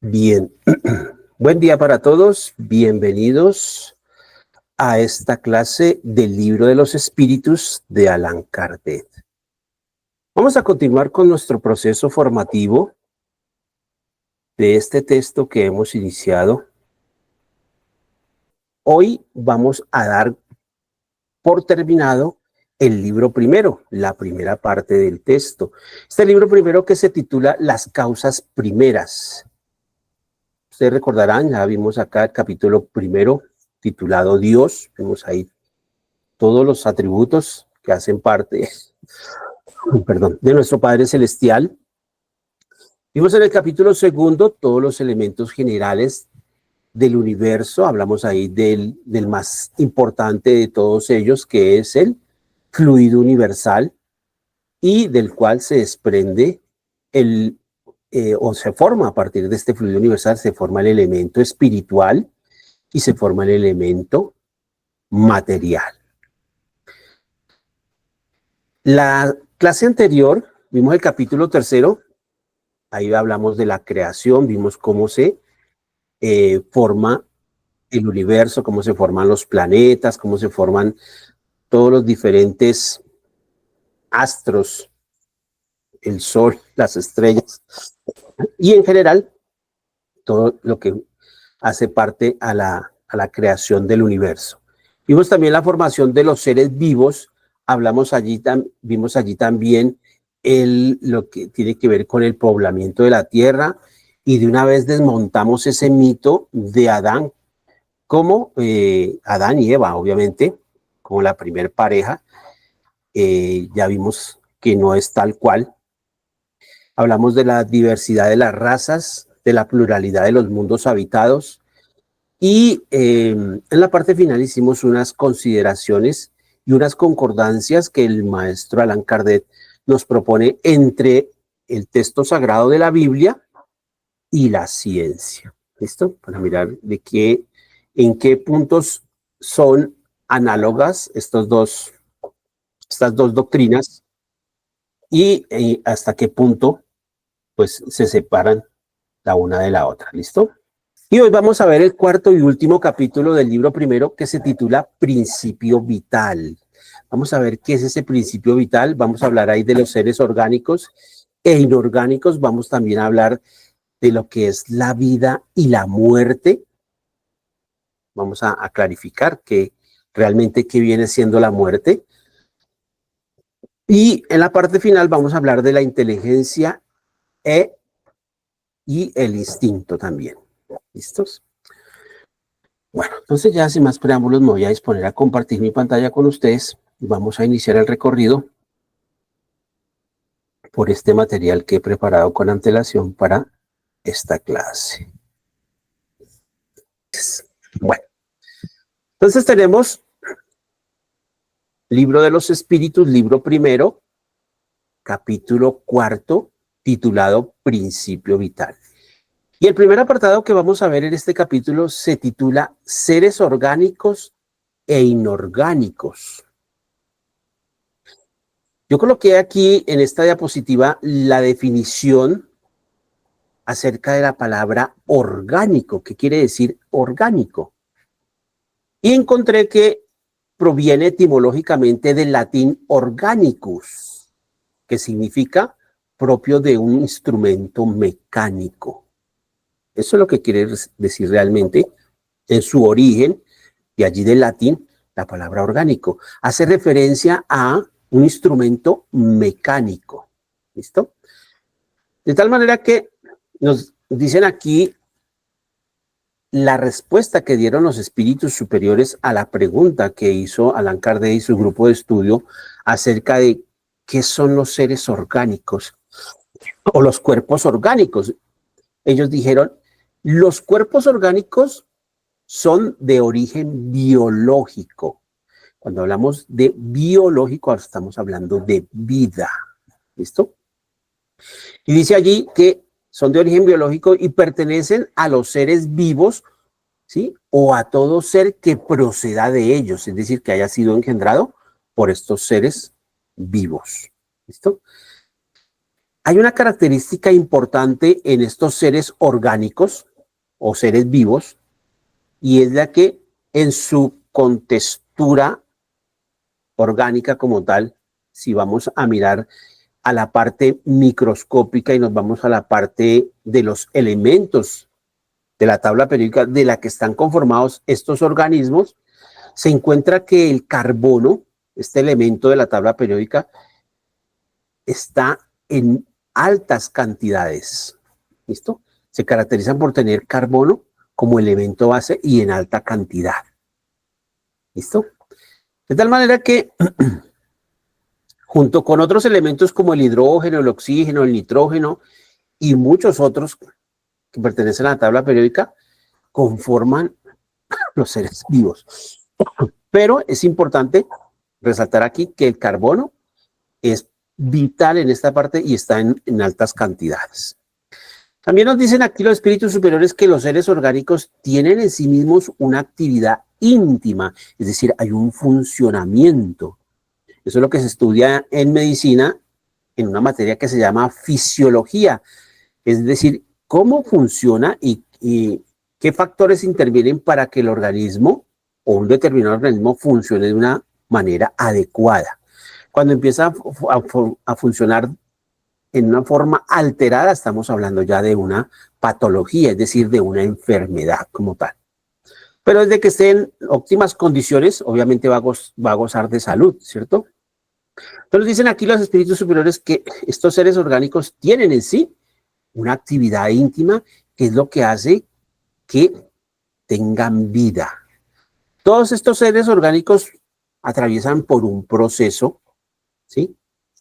Bien, buen día para todos, bienvenidos a esta clase del Libro de los Espíritus de Allan Kardec. Vamos a continuar con nuestro proceso formativo de este texto que hemos iniciado. Hoy vamos a dar por terminado el libro primero, la primera parte del texto. Este libro primero que se titula Las causas primeras. Ustedes recordarán, ya vimos acá el capítulo primero titulado Dios. Vemos ahí todos los atributos que hacen parte, de nuestro Padre Celestial. Vimos en el capítulo segundo todos los elementos generales del universo. Hablamos ahí del más importante de todos ellos, que es el fluido universal, y del cual se desprende o se forma a partir de este fluido universal, se forma el elemento espiritual y se forma el elemento material. La clase anterior vimos el capítulo tercero, ahí hablamos de la creación, vimos cómo se forma el universo, cómo se forman los planetas, cómo se forman todos los diferentes astros, el sol, las estrellas, y en general todo lo que hace parte a la creación del universo. Vimos también la formación de los seres vivos. Vimos allí también lo que tiene que ver con el poblamiento de la tierra, y de una vez desmontamos ese mito de Adán, como Adán y Eva, obviamente, como la primer pareja. Ya vimos que no es tal cual. Hablamos de la diversidad de las razas, de la pluralidad de los mundos habitados, y en la parte final hicimos unas consideraciones y unas concordancias que el maestro Allan Kardec nos propone entre el texto sagrado de la Biblia y la ciencia. ¿Listo? Para mirar en qué puntos son análogas estas dos doctrinas, y hasta qué punto pues se separan la una de la otra. ¿Listo? Y hoy vamos a ver el cuarto y último capítulo del libro primero, que se titula Principio Vital. Vamos a ver qué es ese principio vital. Vamos a hablar ahí de los seres orgánicos e inorgánicos. Vamos también a hablar de lo que es la vida y la muerte. Vamos a clarificar realmente qué viene siendo la muerte. Y en la parte final vamos a hablar de la inteligencia y el instinto también. ¿Listos? Bueno, entonces ya sin más preámbulos me voy a disponer a compartir mi pantalla con ustedes. Vamos a iniciar el recorrido por este material que he preparado con antelación para esta clase. Bueno, entonces tenemos Libro de los Espíritus, libro primero, capítulo cuarto, titulado Principio Vital. Y el primer apartado que vamos a ver en este capítulo se titula Seres orgánicos e inorgánicos. Yo coloqué aquí en esta diapositiva la definición acerca de la palabra orgánico. ¿Qué quiere decir orgánico? Y encontré que proviene etimológicamente del latín organicus, que significa propio de un instrumento mecánico. Eso es lo que quiere decir realmente en su origen, de allí del latín, la palabra orgánico. Hace referencia a un instrumento mecánico. ¿Listo? De tal manera que nos dicen aquí la respuesta que dieron los espíritus superiores a la pregunta que hizo Allan Kardec y su grupo de estudio acerca de qué son los seres orgánicos o los cuerpos orgánicos. Ellos dijeron, los cuerpos orgánicos son de origen biológico. Cuando hablamos de biológico, estamos hablando de vida. ¿Listo? Y dice allí que son de origen biológico y pertenecen a los seres vivos, ¿sí? O a todo ser que proceda de ellos, es decir, que haya sido engendrado por estos seres vivos. ¿Listo? Hay una característica importante en estos seres orgánicos o seres vivos, y es la que en su contextura orgánica como tal, si vamos a mirar a la parte microscópica y nos vamos a la parte de los elementos de la tabla periódica de la que están conformados estos organismos, se encuentra que el carbono, este elemento de la tabla periódica, está en altas cantidades. ¿Listo? Se caracterizan por tener carbono como elemento base y en alta cantidad. ¿Listo? De tal manera que junto con otros elementos como el hidrógeno, el oxígeno, el nitrógeno y muchos otros que pertenecen a la tabla periódica, conforman los seres vivos. Pero es importante resaltar aquí que el carbono es vital en esta parte y está en altas cantidades. También nos dicen aquí los espíritus superiores que los seres orgánicos tienen en sí mismos una actividad íntima, es decir, hay un funcionamiento. Eso es lo que se estudia en medicina en una materia que se llama fisiología, es decir, cómo funciona y qué factores intervienen para que el organismo o un determinado organismo funcione de una manera adecuada. Cuando empieza a funcionar en una forma alterada, estamos hablando ya de una patología, es decir, de una enfermedad como tal. Pero desde que esté en óptimas condiciones, obviamente va a gozar de salud, ¿cierto? Entonces dicen aquí los espíritus superiores que estos seres orgánicos tienen en sí una actividad íntima que es lo que hace que tengan vida. Todos estos seres orgánicos atraviesan por un proceso, ¿sí?,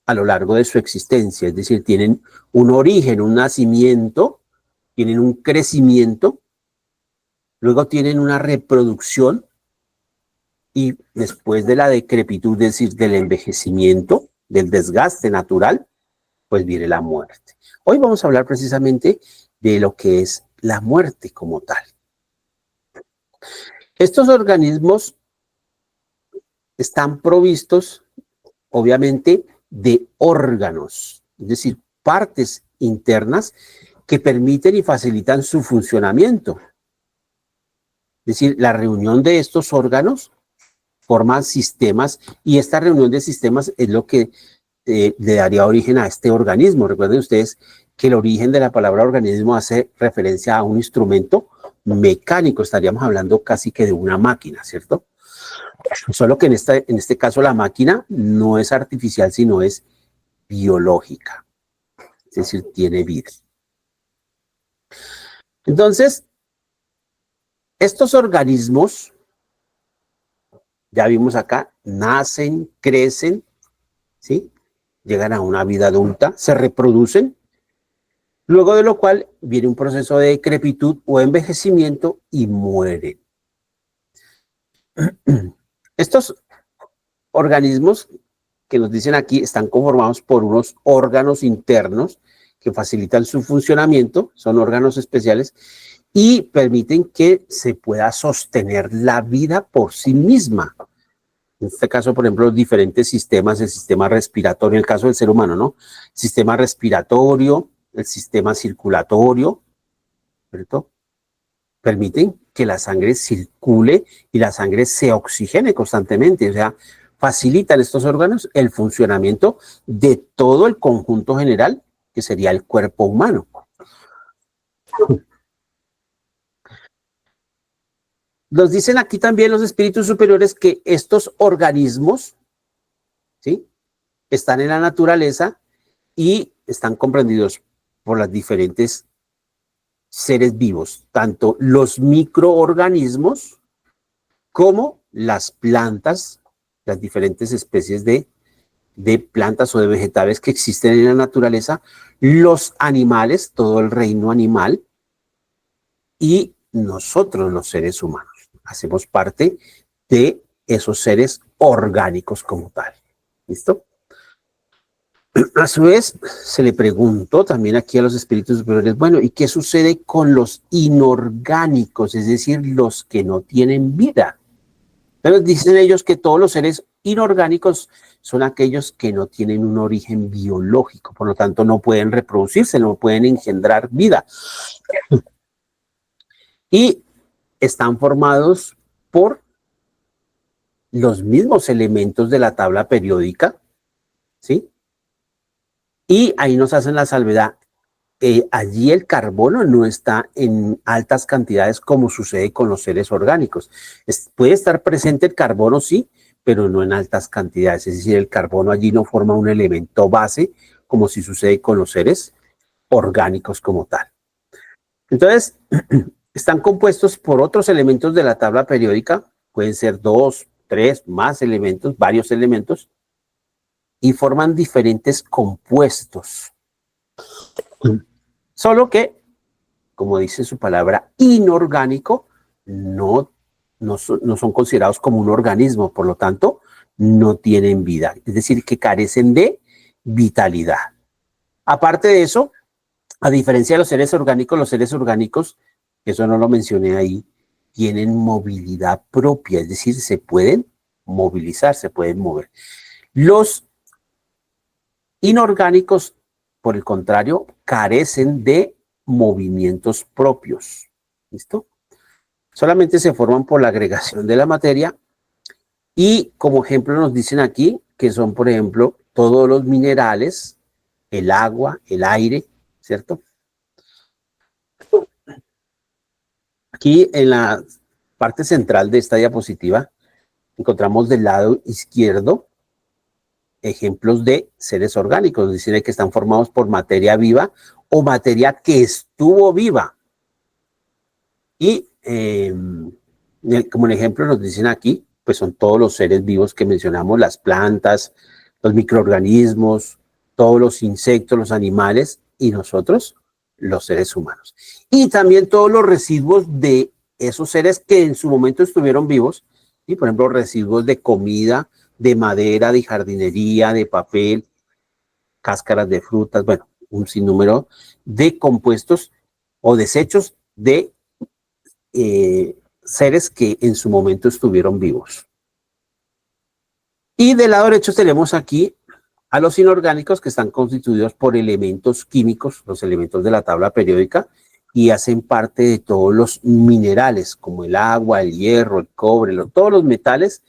a lo largo de su existencia, es decir, tienen un origen, un nacimiento, tienen un crecimiento, luego tienen una reproducción y después de la decrepitud, es decir, del envejecimiento, del desgaste natural, pues viene la muerte. Hoy vamos a hablar precisamente de lo que es la muerte como tal. Estos organismos están provistos, obviamente, de órganos, es decir, partes internas que permiten y facilitan su funcionamiento. Es decir, la reunión de estos órganos forma sistemas y esta reunión de sistemas es lo que le daría origen a este organismo. Recuerden ustedes que el origen de la palabra organismo hace referencia a un instrumento mecánico, estaríamos hablando casi que de una máquina, ¿cierto? Solo que en este caso la máquina no es artificial, sino es biológica, es decir, tiene vida. Entonces, estos organismos, ya vimos acá, nacen, crecen, ¿sí?, llegan a una vida adulta, se reproducen, luego de lo cual viene un proceso de decrepitud o envejecimiento y mueren. Estos organismos que nos dicen aquí están conformados por unos órganos internos que facilitan su funcionamiento, son órganos especiales y permiten que se pueda sostener la vida por sí misma. En este caso, por ejemplo, los diferentes sistemas, el sistema respiratorio, en el caso del ser humano, ¿no? El sistema respiratorio, el sistema circulatorio, ¿cierto?, permiten que la sangre circule y la sangre se oxigene constantemente, o sea, facilitan estos órganos el funcionamiento de todo el conjunto general que sería el cuerpo humano. Nos dicen aquí también los espíritus superiores que estos organismos, ¿sí?, están en la naturaleza y están comprendidos por las diferentes seres vivos, tanto los microorganismos como las plantas, las diferentes especies de plantas o de vegetales que existen en la naturaleza, los animales, todo el reino animal, y nosotros los seres humanos. Hacemos parte de esos seres orgánicos como tal. ¿Listo? A su vez, se le preguntó también aquí a los espíritus superiores, bueno, ¿y qué sucede con los inorgánicos? Es decir, los que no tienen vida. Pero dicen ellos que todos los seres inorgánicos son aquellos que no tienen un origen biológico, por lo tanto no pueden reproducirse, no pueden engendrar vida. Y están formados por los mismos elementos de la tabla periódica, ¿sí? Y ahí nos hacen la salvedad. Allí el carbono no está en altas cantidades como sucede con los seres orgánicos. Puede estar presente el carbono, sí, pero no en altas cantidades. Es decir, el carbono allí no forma un elemento base como si sucede con los seres orgánicos como tal. Entonces, están compuestos por otros elementos de la tabla periódica, pueden ser 2, 3, más elementos, varios elementos, y forman diferentes compuestos. Solo que, como dice su palabra, inorgánico, no son considerados como un organismo, por lo tanto, no tienen vida. Es decir, que carecen de vitalidad. Aparte de eso, a diferencia de los seres orgánicos, eso no lo mencioné ahí, tienen movilidad propia, es decir, se pueden movilizar, se pueden mover. Los inorgánicos, por el contrario, carecen de movimientos propios. ¿Listo? Solamente se forman por la agregación de la materia y como ejemplo nos dicen aquí que son, por ejemplo, todos los minerales, el agua, el aire, ¿cierto? Aquí en la parte central de esta diapositiva encontramos del lado izquierdo ejemplos de seres orgánicos, es decir, que están formados por materia viva o materia que estuvo viva. Y como en ejemplo nos dicen aquí, pues son todos los seres vivos que mencionamos, las plantas, los microorganismos, todos los insectos, los animales y nosotros, los seres humanos. Y también todos los residuos de esos seres que en su momento estuvieron vivos, y por ejemplo residuos de comida, de madera, de jardinería, de papel, cáscaras de frutas, bueno, un sinnúmero de compuestos o desechos de seres que en su momento estuvieron vivos. Y del lado derecho tenemos aquí a los inorgánicos que están constituidos por elementos químicos, los elementos de la tabla periódica, y hacen parte de todos los minerales, como el agua, el hierro, el cobre, todos los metales,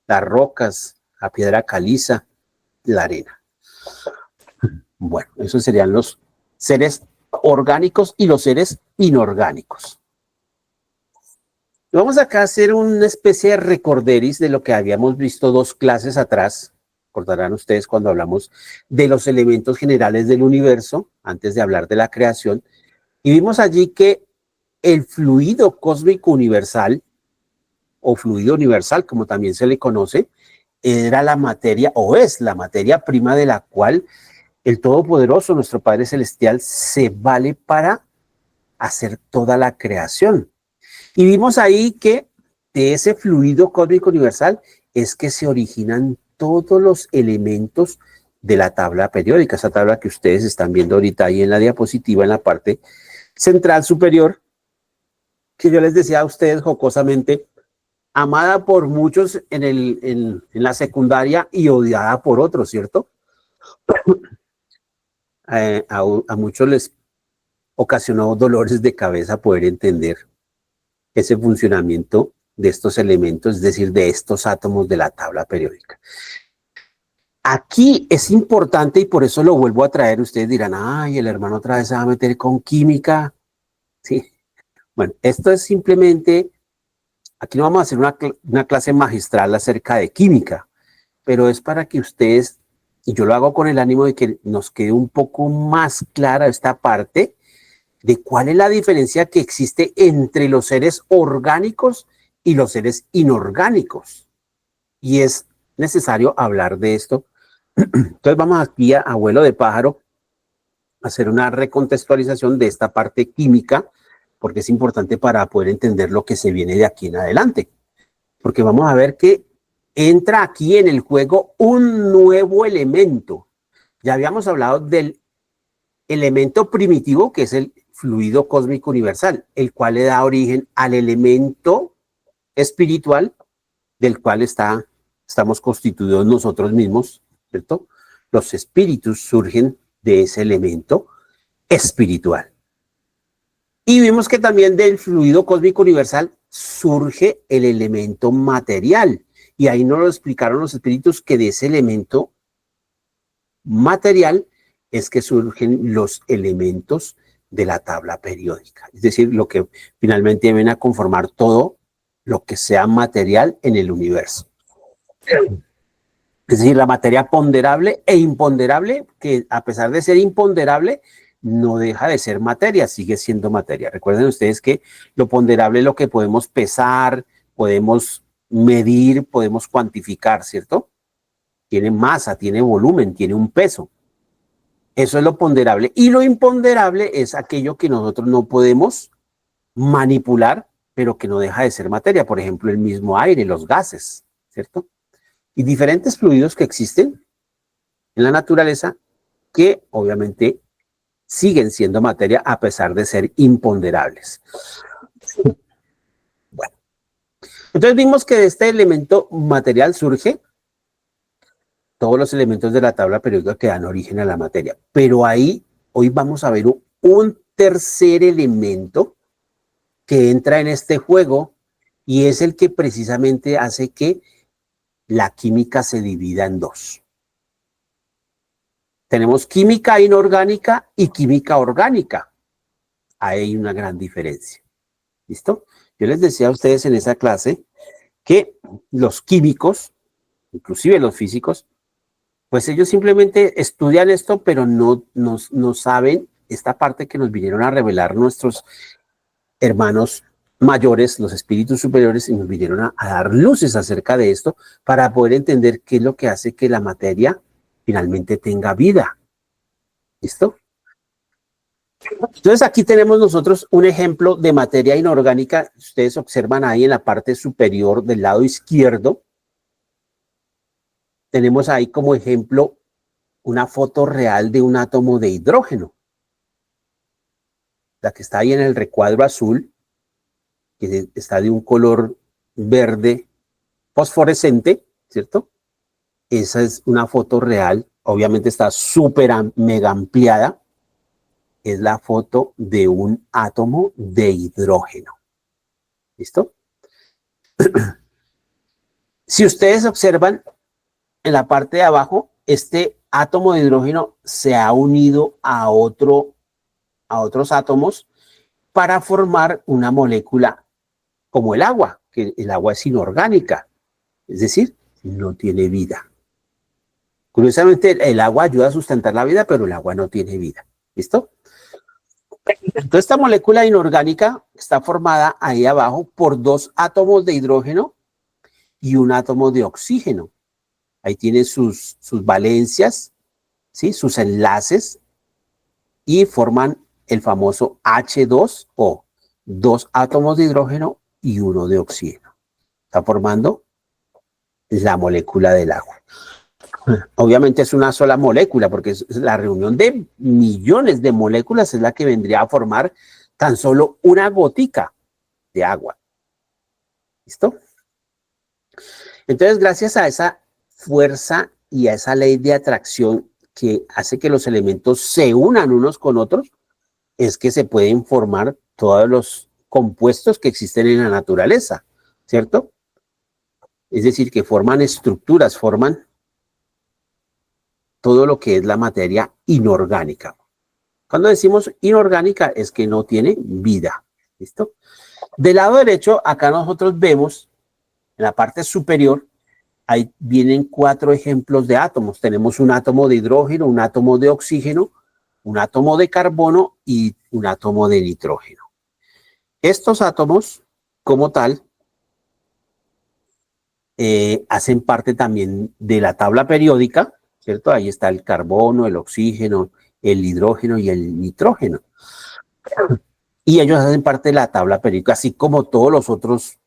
las rocas, la piedra caliza, la arena. Bueno, esos serían los seres orgánicos y los seres inorgánicos. Vamos acá a hacer una especie de recorderis de lo que habíamos visto 2 clases atrás. Recordarán ustedes cuando hablamos de los elementos generales del universo, antes de hablar de la creación, y vimos allí que el fluido cósmico universal, o fluido universal, como también se le conoce, era la materia, o es la materia prima de la cual el Todopoderoso, nuestro Padre Celestial, se vale para hacer toda la creación. Y vimos ahí que de ese fluido cósmico universal es que se originan todos los elementos de la tabla periódica, esa tabla que ustedes están viendo ahorita ahí en la diapositiva, en la parte central superior, que yo les decía a ustedes jocosamente, amada por muchos en la secundaria y odiada por otros, ¿cierto? A muchos les ocasionó dolores de cabeza poder entender ese funcionamiento de estos elementos, es decir, de estos átomos de la tabla periódica. Aquí es importante y por eso lo vuelvo a traer. Ustedes dirán, ay, el hermano otra vez se va a meter con química. Sí. Bueno, esto es simplemente, aquí no vamos a hacer una clase magistral acerca de química, pero es para que ustedes, y yo lo hago con el ánimo de que nos quede un poco más clara esta parte de cuál es la diferencia que existe entre los seres orgánicos y los seres inorgánicos. Y es necesario hablar de esto. Entonces vamos aquí a abuelo de pájaro a hacer una recontextualización de esta parte química, porque es importante para poder entender lo que se viene de aquí en adelante. Porque vamos a ver que entra aquí en el juego un nuevo elemento. Ya habíamos hablado del elemento primitivo, que es el fluido cósmico universal, el cual le da origen al elemento espiritual del cual está estamos constituidos nosotros mismos, ¿cierto? Los espíritus surgen de ese elemento espiritual. Y vimos que también del fluido cósmico universal surge el elemento material. Y ahí nos lo explicaron los espíritus que de ese elemento material es que surgen los elementos de la tabla periódica. Es decir, lo que finalmente viene a conformar todo lo que sea material en el universo. Es decir, la materia ponderable e imponderable, que a pesar de ser imponderable, no deja de ser materia, sigue siendo materia. Recuerden ustedes que lo ponderable es lo que podemos pesar, podemos medir, podemos cuantificar, ¿cierto? Tiene masa, tiene volumen, tiene un peso. Eso es lo ponderable. Y lo imponderable es aquello que nosotros no podemos manipular, pero que no deja de ser materia. Por ejemplo, el mismo aire, los gases, ¿cierto? Y diferentes fluidos que existen en la naturaleza que obviamente siguen siendo materia a pesar de ser imponderables. Bueno, entonces vimos que de este elemento material surge todos los elementos de la tabla periódica que dan origen a la materia. Pero ahí hoy vamos a ver un tercer elemento que entra en este juego y es el que precisamente hace que la química se divida en dos. Tenemos química inorgánica y química orgánica. Ahí hay una gran diferencia. ¿Listo? Yo les decía a ustedes en esa clase que los químicos, inclusive los físicos, pues ellos simplemente estudian esto, pero no saben esta parte que nos vinieron a revelar nuestros hermanos mayores, los espíritus superiores, y nos vinieron a dar luces acerca de esto para poder entender qué es lo que hace que la materia finalmente tenga vida. ¿Listo? Entonces aquí tenemos nosotros un ejemplo de materia inorgánica. Ustedes observan ahí en la parte superior del lado izquierdo. Tenemos ahí como ejemplo una foto real de un átomo de hidrógeno. La que está ahí en el recuadro azul, que está de un color verde fosforescente, ¿cierto? Esa es una foto real, obviamente está súper mega ampliada. Es la foto de un átomo de hidrógeno. ¿Listo? Si ustedes observan en la parte de abajo, este átomo de hidrógeno se ha unido a otros átomos para formar una molécula como el agua, que el agua es inorgánica, es decir, no tiene vida. Curiosamente, el agua ayuda a sustentar la vida, pero el agua no tiene vida. ¿Listo? Entonces, esta molécula inorgánica está formada ahí abajo por dos átomos de hidrógeno y un átomo de oxígeno. Ahí tiene sus valencias, ¿sí? Sus enlaces, y forman el famoso H2O, dos átomos de hidrógeno y uno de oxígeno. Está formando la molécula del agua. Obviamente es una sola molécula, porque es la reunión de millones de moléculas es la que vendría a formar tan solo una gotica de agua. ¿Listo? Entonces, gracias a esa fuerza y a esa ley de atracción que hace que los elementos se unan unos con otros, es que se pueden formar todos los compuestos que existen en la naturaleza, ¿cierto? Es decir, que forman estructuras, forman todo lo que es la materia inorgánica. Cuando decimos inorgánica es que no tiene vida. ¿Listo? Del lado derecho, acá nosotros vemos, en la parte superior, ahí vienen 4 ejemplos de átomos. Tenemos un átomo de hidrógeno, un átomo de oxígeno, un átomo de carbono y un átomo de nitrógeno. Estos átomos, como tal, hacen parte también de la tabla periódica, ¿cierto? Ahí está el carbono, el oxígeno, el hidrógeno y el nitrógeno. Y ellos hacen parte de la tabla periódica, así como todos los otros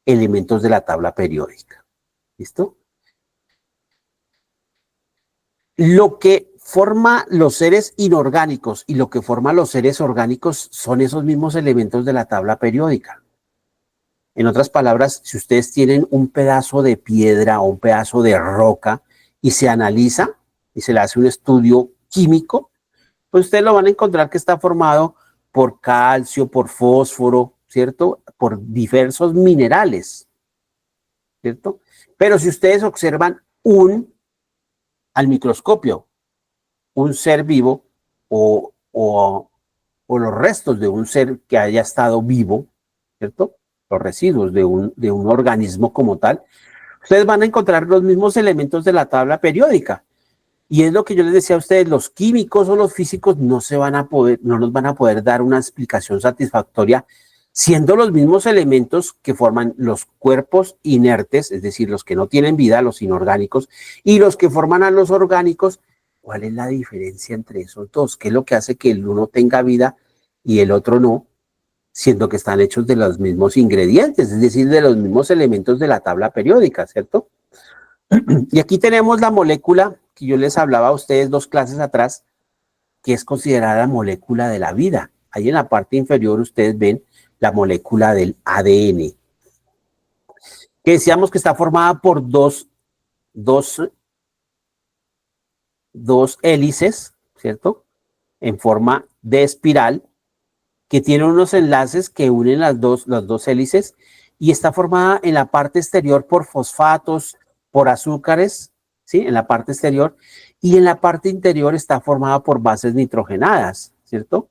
elementos de la tabla periódica. ¿Listo? Lo que forma los seres inorgánicos y lo que forma los seres orgánicos son esos mismos elementos de la tabla periódica. En otras palabras, si ustedes tienen un pedazo de piedra o un pedazo de roca y se analiza y se le hace un estudio químico, pues ustedes lo van a encontrar que está formado por calcio, por fósforo, ¿cierto? Por diversos minerales, ¿cierto? Pero si ustedes observan al microscopio, un ser vivo o los restos de un ser que haya estado vivo, ¿cierto? Los residuos de un organismo como tal, ustedes van a encontrar los mismos elementos de la tabla periódica. Y es lo que yo les decía a ustedes, los químicos o los físicos no nos van a poder dar una explicación satisfactoria siendo los mismos elementos que forman los cuerpos inertes, es decir, los que no tienen vida, los inorgánicos, y los que forman a los orgánicos. ¿Cuál es la diferencia entre esos dos? ¿Qué es lo que hace que el uno tenga vida y el otro no? Siendo que están hechos de los mismos ingredientes, es decir, de los mismos elementos de la tabla periódica, ¿cierto? Y aquí tenemos la molécula que yo les hablaba a ustedes 2 clases atrás, que es considerada la molécula de la vida. Ahí en la parte inferior ustedes ven la molécula del ADN, que decíamos que está formada por dos hélices, ¿cierto? En forma de espiral, que tiene unos enlaces que unen las dos hélices y está formada en la parte exterior por fosfatos, por azúcares, ¿sí? En la parte exterior, y en la parte interior está formada por bases nitrogenadas, ¿cierto?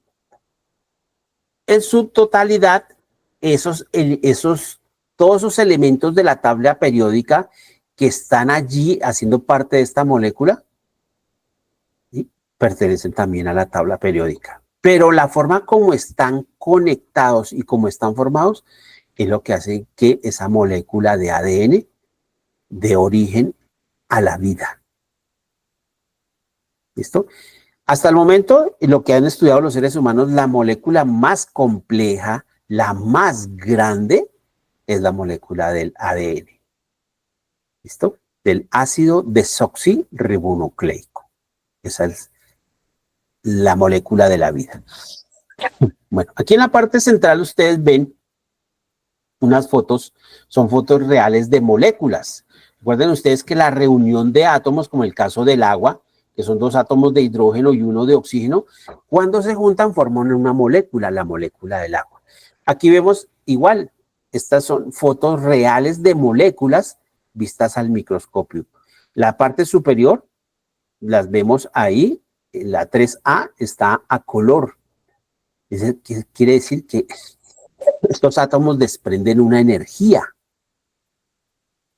En su totalidad, todos esos elementos de la tabla periódica que están allí haciendo parte de esta molécula, ¿sí? Pertenecen también a la tabla periódica. Pero la forma como están conectados y como están formados es lo que hace que esa molécula de ADN dé origen a la vida. ¿Listo? Hasta el momento, lo que han estudiado los seres humanos, la molécula más compleja, la más grande, es la molécula del ADN. ¿Listo? Del ácido desoxirribonucleico. Esa es la molécula de la vida. Bueno, aquí en la parte central ustedes ven unas fotos, son fotos reales de moléculas. Recuerden ustedes que la reunión de átomos, como el caso del agua, que son 2 átomos de hidrógeno y 1 de oxígeno, cuando se juntan forman una molécula, la molécula del agua. Aquí vemos igual, estas son fotos reales de moléculas vistas al microscopio. La parte superior, las vemos ahí, la 3A está a color. Quiere decir que estos átomos desprenden una energía,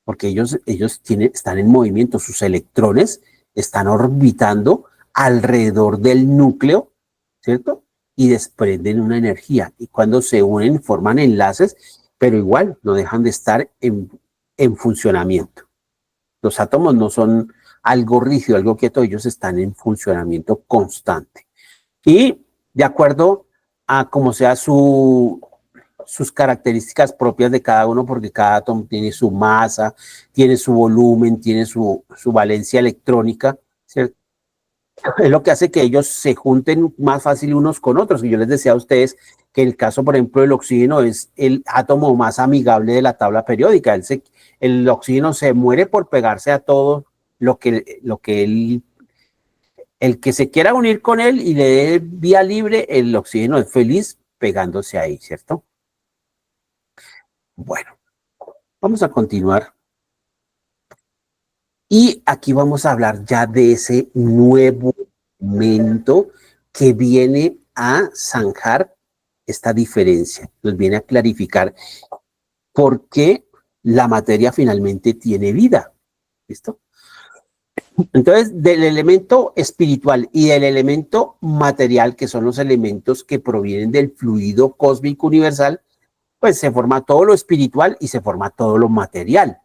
porque ellos están en movimiento, sus electrones están orbitando alrededor del núcleo, ¿cierto? Y desprenden una energía. Y cuando se unen, forman enlaces, pero igual no dejan de estar en funcionamiento. Los átomos no son algo rígido, algo quieto, ellos están en funcionamiento constante. Y de acuerdo a cómo sea sus características propias de cada uno, porque cada átomo tiene su masa, tiene su volumen, tiene su valencia electrónica, ¿cierto? Es lo que hace que ellos se junten más fácil unos con otros. Y yo les decía a ustedes que el caso, por ejemplo, del oxígeno es el átomo más amigable de la tabla periódica. El oxígeno se muere por pegarse a todo el que se quiera unir con él y le dé vía libre, el oxígeno es feliz pegándose ahí, ¿cierto? Bueno, vamos a continuar. Y aquí vamos a hablar ya de ese nuevo momento que viene a zanjar esta diferencia, nos viene a clarificar por qué la materia finalmente tiene vida. ¿Listo? Entonces, del elemento espiritual y del elemento material, que son los elementos que provienen del fluido cósmico universal, pues se forma todo lo espiritual y se forma todo lo material.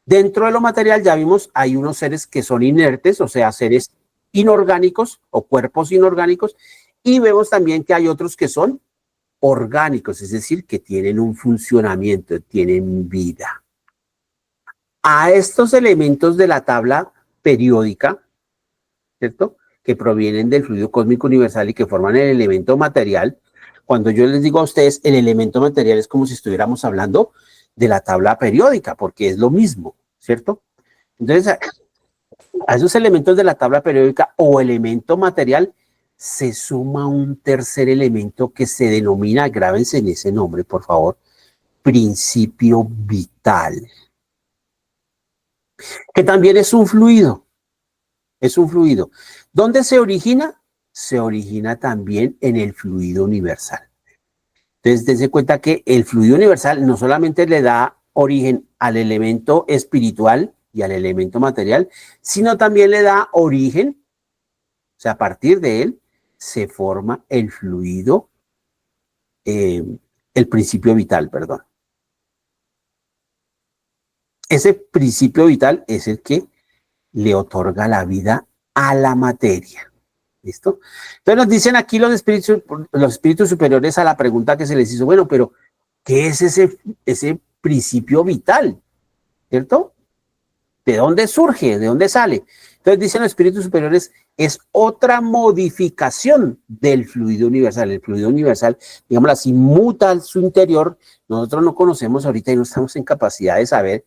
Dentro de lo material ya vimos, hay unos seres que son inertes, o sea, seres inorgánicos o cuerpos inorgánicos, y vemos también que hay otros que son orgánicos, es decir, que tienen un funcionamiento, tienen vida. A estos elementos de la tabla periódica, ¿cierto?, que provienen del fluido cósmico universal y que forman el elemento material, cuando yo les digo a ustedes el elemento material es como si estuviéramos hablando de la tabla periódica, porque es lo mismo, ¿cierto? Entonces, a esos elementos de la tabla periódica o elemento material se suma un tercer elemento que se denomina, grábense en ese nombre, por favor, principio vital, que también es un fluido, es un fluido. ¿Dónde se origina? Se origina también en el fluido universal. Entonces, dense cuenta que el fluido universal no solamente le da origen al elemento espiritual y al elemento material, sino también le da origen, o sea, a partir de él se forma el fluido, el principio vital, perdón. Ese principio vital es el que le otorga la vida a la materia. ¿Listo? Entonces nos dicen aquí los espíritus superiores a la pregunta que se les hizo, bueno, pero ¿qué es ese principio vital? ¿Cierto? ¿De dónde surge? ¿De dónde sale? Entonces dicen los espíritus superiores, es otra modificación del fluido universal. El fluido universal, digamos así, muta en su interior. Nosotros no conocemos ahorita y no estamos en capacidad de saber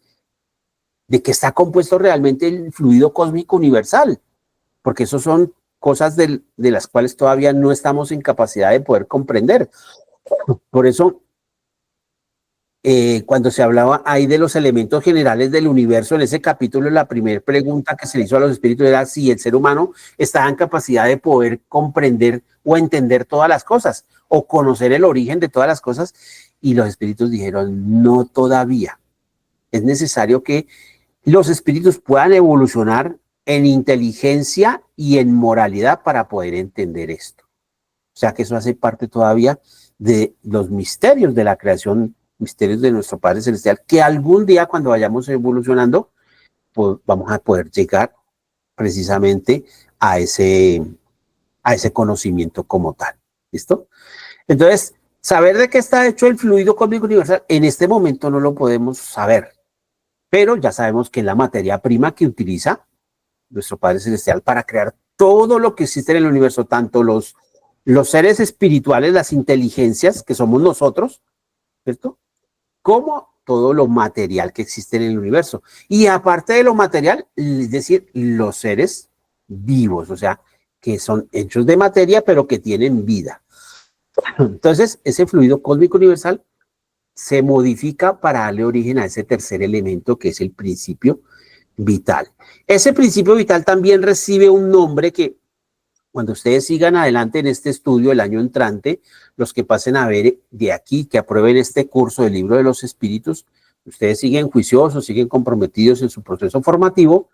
de qué está compuesto realmente el fluido cósmico universal, porque eso son cosas de las cuales todavía no estamos en capacidad de poder comprender. Por eso, cuando se hablaba ahí de los elementos generales del universo, en ese capítulo, la primera pregunta que se le hizo a los espíritus era si el ser humano estaba en capacidad de poder comprender o entender todas las cosas, o conocer el origen de todas las cosas, y los espíritus dijeron, no todavía. Es necesario que los espíritus puedan evolucionar en inteligencia y en moralidad para poder entender esto. O sea que eso hace parte todavía de los misterios de la creación, misterios de nuestro Padre Celestial, que algún día cuando vayamos evolucionando, pues vamos a poder llegar precisamente a ese conocimiento como tal. ¿Listo? Entonces, saber de qué está hecho el fluido cósmico universal, en este momento no lo podemos saber, pero ya sabemos que es la materia prima que utiliza nuestro Padre Celestial para crear todo lo que existe en el universo, tanto los seres espirituales, las inteligencias que somos nosotros, ¿cierto? Como todo lo material que existe en el universo. Y aparte de lo material, es decir, los seres vivos, o sea, que son hechos de materia, pero que tienen vida. Entonces, ese fluido cósmico universal se modifica para darle origen a ese tercer elemento que es el principio vital. Ese principio vital también recibe un nombre que cuando ustedes sigan adelante en este estudio el año entrante, los que pasen a ver de aquí, que aprueben este curso del libro de los espíritus, ustedes siguen juiciosos, siguen comprometidos en su proceso formativo.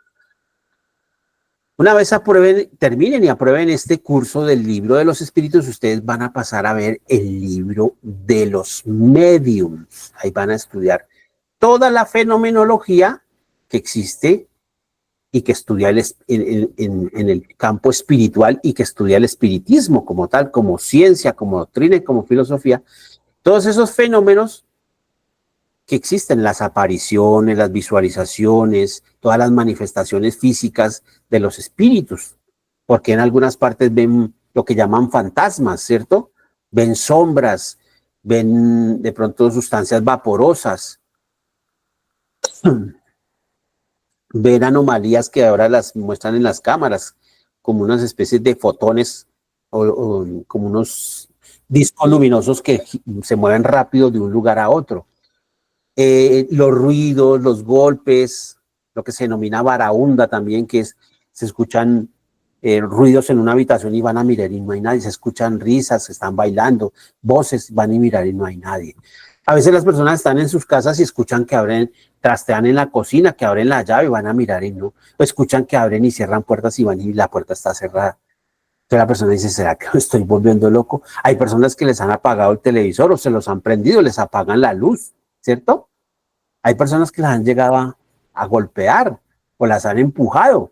Una vez aprueben, terminen y aprueben este curso del libro de los espíritus, ustedes van a pasar a ver el libro de los médiums. Ahí van a estudiar toda la fenomenología que existe y que estudia en el campo espiritual y que estudia el espiritismo como tal, como ciencia, como doctrina y como filosofía. Todos esos fenómenos que existen, las apariciones, las visualizaciones, todas las manifestaciones físicas de los espíritus, porque en algunas partes ven lo que llaman fantasmas, ¿cierto? Ven sombras, ven de pronto sustancias vaporosas, ven anomalías que ahora las muestran en las cámaras, como unas especies de fotones o como unos discos luminosos que se mueven rápido de un lugar a otro. Los ruidos, los golpes, lo que se denomina varaunda también, que es, se escuchan ruidos en una habitación y van a mirar y no hay nadie, se escuchan risas, se están bailando, voces, van a mirar y no hay nadie. A veces las personas están en sus casas y escuchan que abren, trastean en la cocina, que abren la llave y van a mirar y no, o escuchan que abren y cierran puertas y van y la puerta está cerrada. Entonces la persona dice, ¿será que me estoy volviendo loco? Hay personas que les han apagado el televisor o se los han prendido, les apagan la luz, ¿cierto? Hay personas que las han llegado a golpear o las han empujado.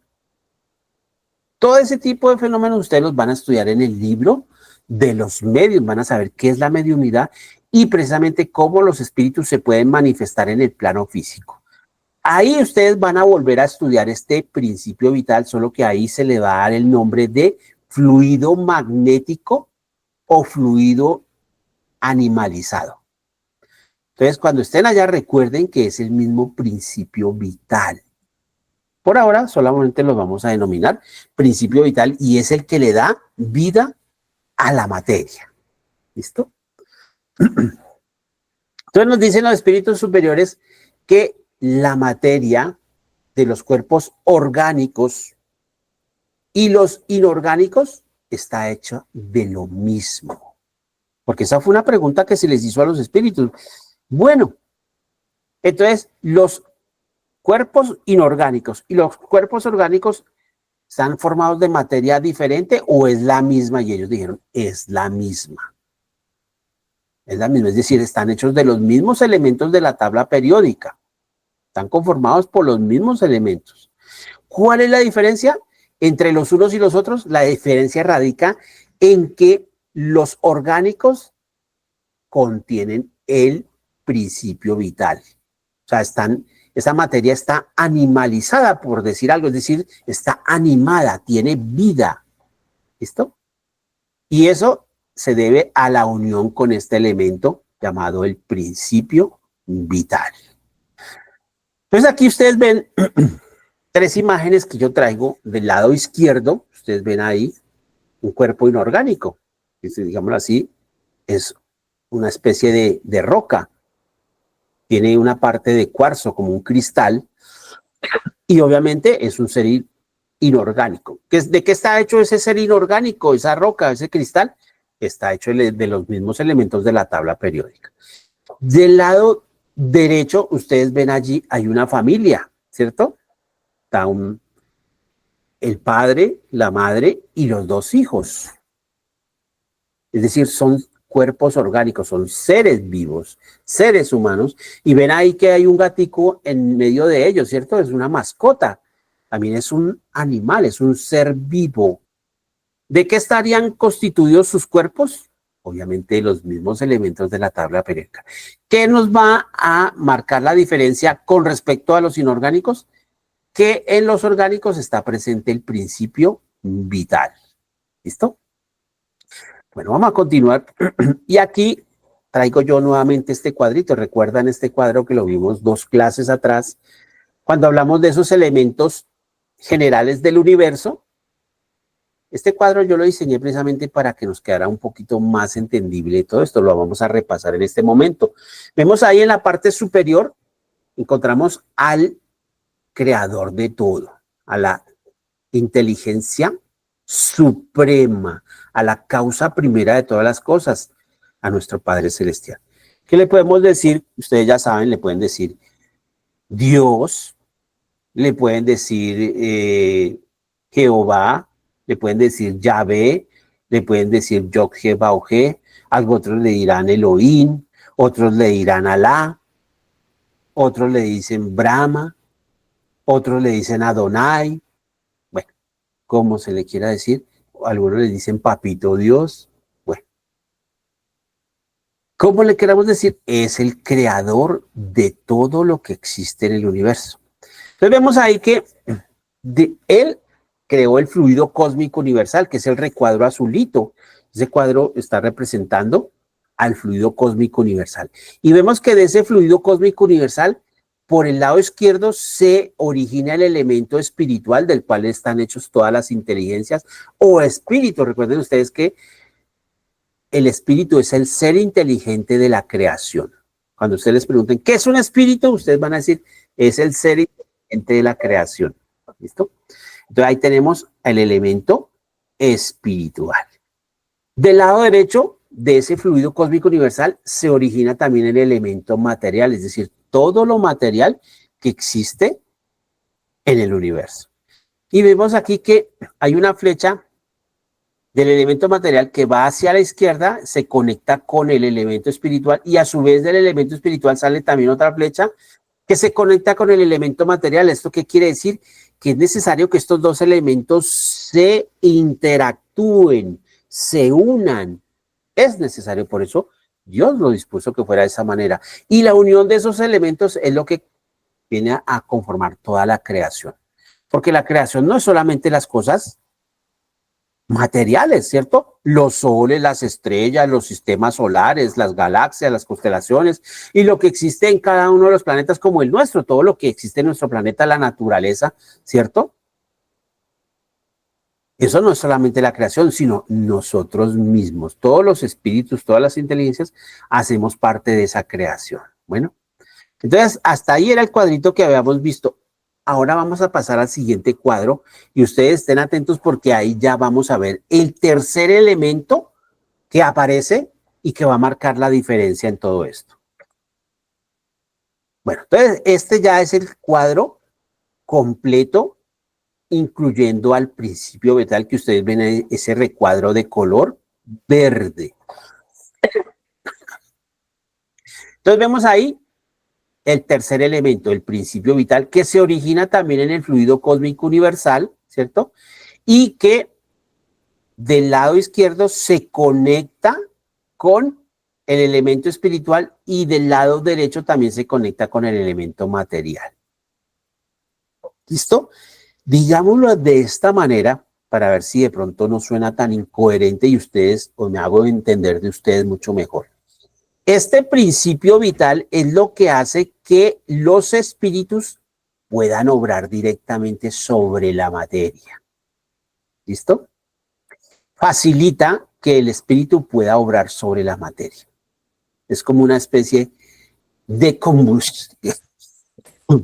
Todo ese tipo de fenómenos ustedes los van a estudiar en el libro de los medios, van a saber qué es la mediunidad y precisamente cómo los espíritus se pueden manifestar en el plano físico. Ahí ustedes van a volver a estudiar este principio vital, solo que ahí se le va a dar el nombre de fluido magnético o fluido animalizado. Entonces, cuando estén allá, recuerden que es el mismo principio vital. Por ahora, solamente lo vamos a denominar principio vital y es el que le da vida a la materia. ¿Listo? Entonces nos dicen los espíritus superiores que la materia de los cuerpos orgánicos y los inorgánicos está hecha de lo mismo. Porque esa fue una pregunta que se les hizo a los espíritus. Bueno, entonces los cuerpos inorgánicos y los cuerpos orgánicos están formados de materia diferente o es la misma, y ellos dijeron, es la misma. Es la misma, es decir, están hechos de los mismos elementos de la tabla periódica. Están conformados por los mismos elementos. ¿Cuál es la diferencia entre los unos y los otros? La diferencia radica en que los orgánicos contienen el principio vital. O sea, esa materia está animalizada, por decir algo, es decir, está animada, tiene vida. ¿Listo? Y eso se debe a la unión con este elemento llamado el principio vital. Entonces aquí ustedes ven tres imágenes que yo traigo del lado izquierdo. Ustedes ven ahí un cuerpo inorgánico. Digámoslo así, es una especie de roca. Tiene una parte de cuarzo como un cristal y obviamente es un ser inorgánico. ¿De qué está hecho ese ser inorgánico, esa roca, ese cristal? Está hecho de los mismos elementos de la tabla periódica. Del lado derecho, ustedes ven allí, hay una familia, ¿cierto? Está el padre, la madre y los dos hijos. Es decir, son cuerpos orgánicos, son seres vivos, seres humanos, y ven ahí que hay un gatico en medio de ellos, ¿cierto? Es una mascota, también es un animal, es un ser vivo. ¿De qué estarían constituidos sus cuerpos? Obviamente los mismos elementos de la tabla periódica. ¿Qué nos va a marcar la diferencia con respecto a los inorgánicos? Que en los orgánicos está presente el principio vital. ¿Listo? Bueno, vamos a continuar. Y aquí traigo yo nuevamente este cuadrito. ¿Recuerdan este cuadro que lo vimos 2 clases atrás? Cuando hablamos de esos elementos generales del universo. Este cuadro yo lo diseñé precisamente para que nos quedara un poquito más entendible todo esto. Lo vamos a repasar en este momento. Vemos ahí en la parte superior, encontramos al creador de todo, a la inteligencia suprema, a la causa primera de todas las cosas, a nuestro Padre Celestial. ¿Qué le podemos decir? Ustedes ya saben, le pueden decir Dios, le pueden decir Jehová, le pueden decir Yahvé, le pueden decir Yod-Heh-Vau-Heh, otros le dirán Elohim, otros le dirán Alá, otros le dicen Brahma, otros le dicen Adonai, bueno, como se le quiera decir, algunos le dicen Papito Dios, bueno. ¿Cómo le queramos decir? Es el creador de todo lo que existe en el universo. Entonces vemos ahí que él creó el fluido cósmico universal, que es el recuadro azulito. Ese cuadro está representando al fluido cósmico universal. Y vemos que de ese fluido cósmico universal, por el lado izquierdo se origina el elemento espiritual del cual están hechos todas las inteligencias o espíritu. Recuerden ustedes que el espíritu es el ser inteligente de la creación. Cuando ustedes les pregunten, ¿qué es un espíritu? Ustedes van a decir, es el ser inteligente de la creación. ¿Listo? Entonces ahí tenemos el elemento espiritual. Del lado derecho de ese fluido cósmico universal se origina también el elemento material, es decir, todo lo material que existe en el universo. Y vemos aquí que hay una flecha del elemento material que va hacia la izquierda, se conecta con el elemento espiritual y a su vez del elemento espiritual sale también otra flecha que se conecta con el elemento material. ¿Esto qué quiere decir? Que es necesario que estos dos elementos se interactúen, se unan. Es necesario, por eso Dios lo dispuso que fuera de esa manera. Y la unión de esos elementos es lo que viene a conformar toda la creación. Porque la creación no es solamente las cosas materiales, ¿cierto? Los soles, las estrellas, los sistemas solares, las galaxias, las constelaciones y lo que existe en cada uno de los planetas como el nuestro, todo lo que existe en nuestro planeta, la naturaleza, ¿cierto? Eso no es solamente la creación, sino nosotros mismos. Todos los espíritus, todas las inteligencias, hacemos parte de esa creación. Bueno, entonces hasta ahí era el cuadrito que habíamos visto. Ahora vamos a pasar al siguiente cuadro y ustedes estén atentos porque ahí ya vamos a ver el tercer elemento que aparece y que va a marcar la diferencia en todo esto. Bueno, entonces este ya es el cuadro completo, incluyendo al principio vital que ustedes ven ese recuadro de color verde. Entonces vemos ahí el tercer elemento, el principio vital, que se origina también en el fluido cósmico universal, ¿cierto? Y que del lado izquierdo se conecta con el elemento espiritual y del lado derecho también se conecta con el elemento material. ¿Listo? Digámoslo de esta manera para ver si de pronto no suena tan incoherente y ustedes, o me hago entender de ustedes mucho mejor. Este principio vital es lo que hace que los espíritus puedan obrar directamente sobre la materia. ¿Listo? Facilita que el espíritu pueda obrar sobre la materia. Es como una especie de combustible,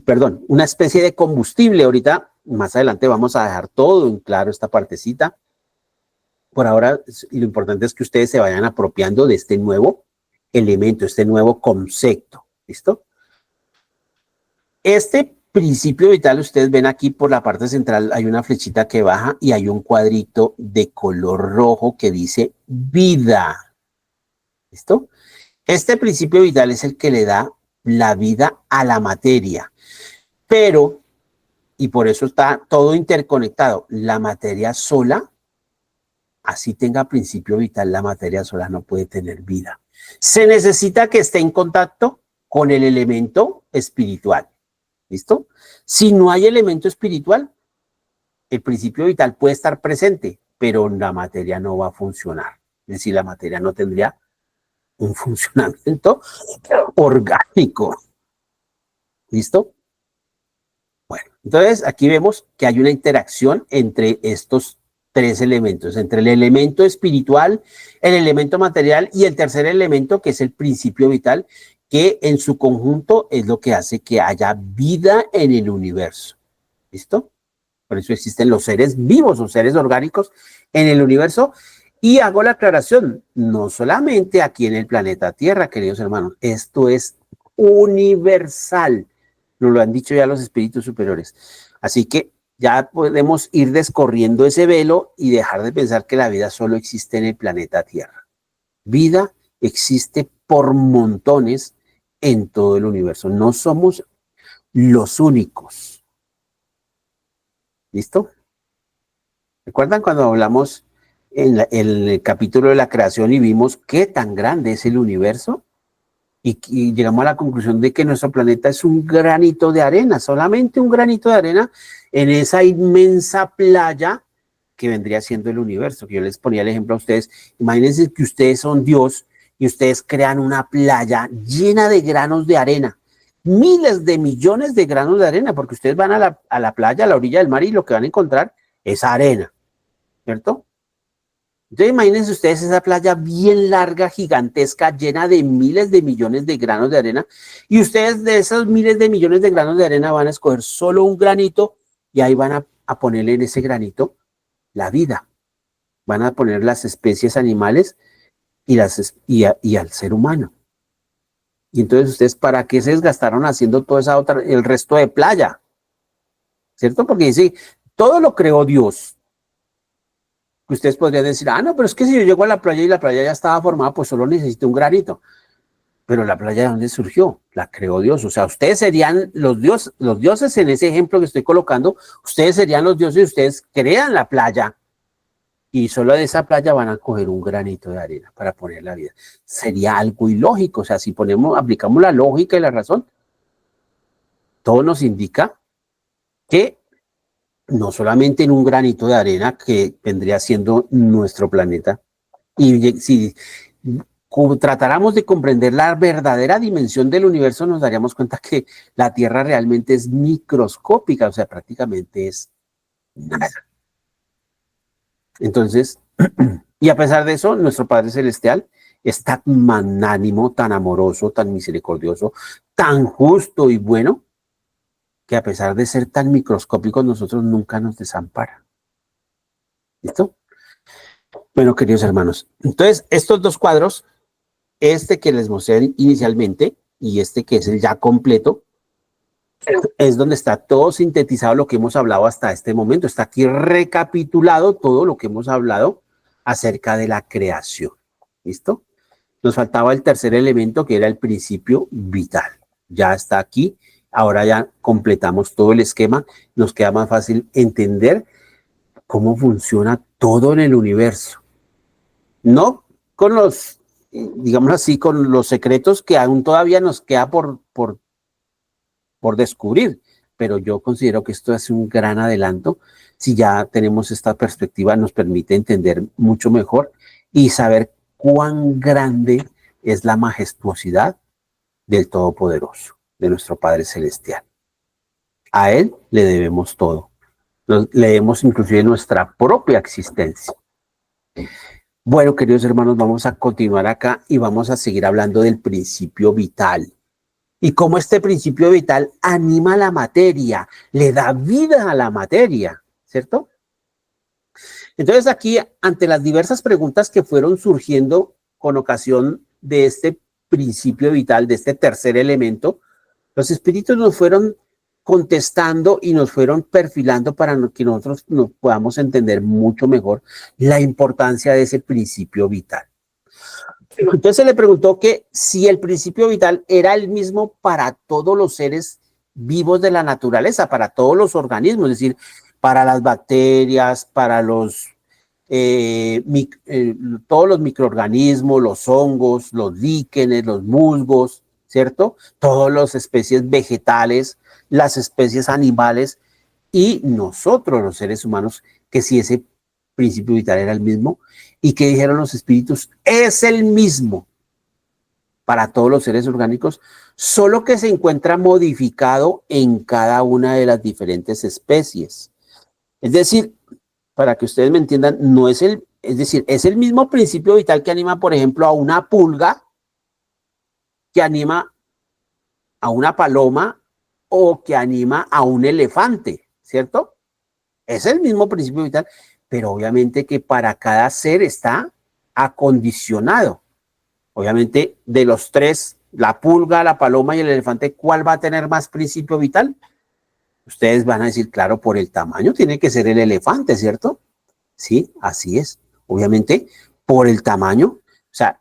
perdón, una especie de combustible. Ahorita, más adelante vamos a dejar todo en claro esta partecita. Por ahora, lo importante es que ustedes se vayan apropiando de este nuevo elemento, este nuevo concepto. ¿Listo? Este principio vital, ustedes ven aquí por la parte central, hay una flechita que baja y hay un cuadrito de color rojo que dice vida. ¿Listo? Este principio vital es el que le da la vida a la materia, pero, y por eso está todo interconectado, la materia sola, así tenga principio vital, la materia sola no puede tener vida. Se necesita que esté en contacto con el elemento espiritual. ¿Listo? Si no hay elemento espiritual, el principio vital puede estar presente, pero la materia no va a funcionar. Es decir, la materia no tendría un funcionamiento orgánico. ¿Listo? Bueno, entonces aquí vemos que hay una interacción entre estos tres elementos, entre el elemento espiritual, el elemento material y el tercer elemento que es el principio vital, que en su conjunto es lo que hace que haya vida en el universo. ¿Listo? Por eso existen los seres vivos o seres orgánicos en el universo. Y hago la aclaración, no solamente aquí en el planeta Tierra, queridos hermanos, esto es universal. Nos lo han dicho ya los espíritus superiores. Así que ya podemos ir descorriendo ese velo y dejar de pensar que la vida solo existe en el planeta Tierra. Vida existe por montones en todo el universo. No somos los únicos. ¿Listo? ¿Recuerdan cuando hablamos en el capítulo de la creación y vimos qué tan grande es el universo? Y llegamos a la conclusión de que nuestro planeta es un granito de arena, solamente un granito de arena en esa inmensa playa que vendría siendo el universo, que yo les ponía el ejemplo a ustedes. Imagínense que ustedes son Dios y ustedes crean una playa llena de granos de arena, miles de millones de granos de arena, porque ustedes van a la playa, a la orilla del mar y lo que van a encontrar es arena, ¿cierto? Entonces imagínense ustedes esa playa bien larga, gigantesca, llena de miles de millones de granos de arena, y ustedes de esos miles de millones de granos de arena van a escoger solo un granito y ahí van a ponerle en ese granito la vida. Van a poner las especies animales y al ser humano. Y entonces ustedes, ¿para qué se desgastaron haciendo toda esa otra, el resto de playa? ¿Cierto? Porque dice, todo lo creó Dios. Ustedes podrían decir, no, pero es que si yo llego a la playa y la playa ya estaba formada, pues solo necesito un granito. Pero la playa, ¿de dónde surgió? La creó Dios. O sea, ustedes serían los dioses en ese ejemplo que estoy colocando, ustedes serían los dioses y ustedes crean la playa. Y solo de esa playa van a coger un granito de arena para poner la vida. Sería algo ilógico. O sea, si aplicamos la lógica y la razón, todo nos indica que no solamente en un granito de arena que vendría siendo nuestro planeta, y si tratáramos de comprender la verdadera dimensión del universo, nos daríamos cuenta que la Tierra realmente es microscópica, o sea, prácticamente es nada. Entonces, y a pesar de eso, nuestro Padre Celestial es tan magnánimo, tan amoroso, tan misericordioso, tan justo y bueno, que a pesar de ser tan microscópicos, nosotros nunca nos desampara. ¿Listo? Bueno, queridos hermanos, entonces estos dos cuadros, este que les mostré inicialmente y este que es el ya completo, es donde está todo sintetizado lo que hemos hablado hasta este momento. Está aquí recapitulado todo lo que hemos hablado acerca de la creación. ¿Listo? Nos faltaba el tercer elemento que era el principio vital. Ya está aquí. Ahora ya completamos todo el esquema. Nos queda más fácil entender cómo funciona todo en el universo. No con los, digamos así, con los secretos que aún todavía nos queda por descubrir, pero yo considero que esto es un gran adelanto. Si ya tenemos esta perspectiva, nos permite entender mucho mejor y saber cuán grande es la majestuosidad del Todopoderoso, de nuestro Padre Celestial. A Él le debemos todo. Le debemos inclusive nuestra propia existencia. Bueno, queridos hermanos, vamos a continuar acá y vamos a seguir hablando del principio vital. Y cómo este principio vital anima la materia, le da vida a la materia, ¿cierto? Entonces aquí, ante las diversas preguntas que fueron surgiendo con ocasión de este principio vital, de este tercer elemento, los espíritus nos fueron contestando y nos fueron perfilando para que nosotros nos podamos entender mucho mejor la importancia de ese principio vital. Entonces se le preguntó que si el principio vital era el mismo para todos los seres vivos de la naturaleza, para todos los organismos, es decir, para las bacterias, para todos los microorganismos, los hongos, los líquenes, los musgos, ¿cierto? Todas las especies vegetales, las especies animales y nosotros los seres humanos, que si ese principio vital era el mismo. ¿Y qué dijeron los espíritus? Es el mismo para todos los seres orgánicos, solo que se encuentra modificado en cada una de las diferentes especies. Es decir, para que ustedes me entiendan, no es es decir, es el mismo principio vital que anima, por ejemplo, a una pulga, que anima a una paloma o que anima a un elefante, ¿cierto? Es el mismo principio vital, pero obviamente que para cada ser está acondicionado. Obviamente, de los tres, la pulga, la paloma y el elefante, ¿cuál va a tener más principio vital? Ustedes van a decir, claro, por el tamaño tiene que ser el elefante, ¿cierto? Sí, así es. Obviamente, por el tamaño, o sea,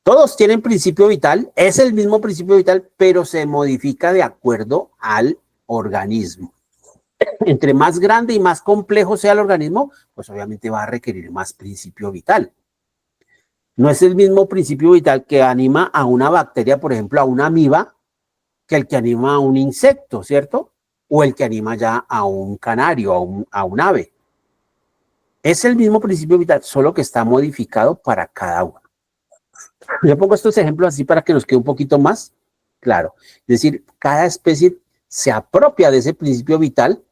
todos tienen principio vital, es el mismo principio vital, pero se modifica de acuerdo al organismo. Entre más grande y más complejo sea el organismo, pues obviamente va a requerir más principio vital. No es el mismo principio vital que anima a una bacteria, por ejemplo, a una amiba, que el que anima a un insecto, ¿cierto? O el que anima ya a un canario, a un ave. Es el mismo principio vital, solo que está modificado para cada uno. Yo pongo estos ejemplos así para que nos quede un poquito más claro. Es decir, cada especie se apropia de ese principio vital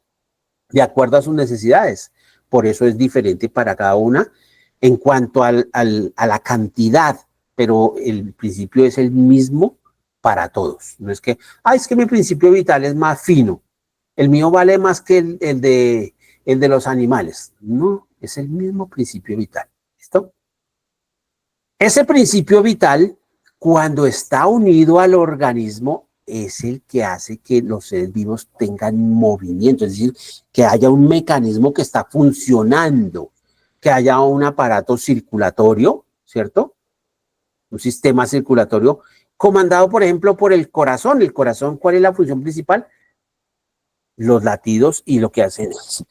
de acuerdo a sus necesidades. Por eso es diferente para cada una en cuanto a la cantidad, pero el principio es el mismo para todos. No es que, es que mi principio vital es más fino, el mío vale más que el de los animales. No, es el mismo principio vital. ¿Listo? Ese principio vital, cuando está unido al organismo, es el que hace que los seres vivos tengan movimiento, es decir, que haya un mecanismo que está funcionando, que haya un aparato circulatorio, ¿cierto? Un sistema circulatorio comandado, por ejemplo, por el corazón. El corazón, ¿cuál es la función principal? Los latidos, y lo que hacen es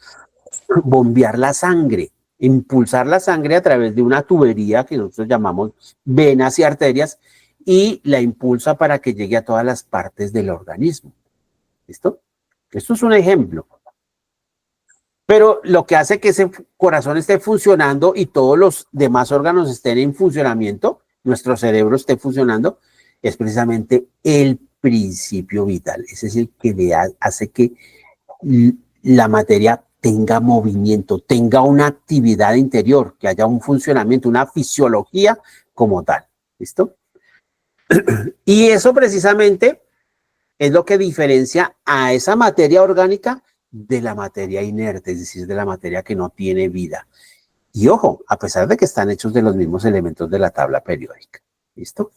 bombear la sangre, impulsar la sangre a través de una tubería que nosotros llamamos venas y arterias, y la impulsa para que llegue a todas las partes del organismo. ¿Listo? Esto es un ejemplo. Pero lo que hace que ese corazón esté funcionando y todos los demás órganos estén en funcionamiento, nuestro cerebro esté funcionando, es precisamente el principio vital. Ese es el que hace que la materia tenga movimiento, tenga una actividad interior, que haya un funcionamiento, una fisiología como tal. ¿Listo? Y eso precisamente es lo que diferencia a esa materia orgánica de la materia inerte, es decir, de la materia que no tiene vida. Y ojo, a pesar de que están hechos de los mismos elementos de la tabla periódica. ¿Listo?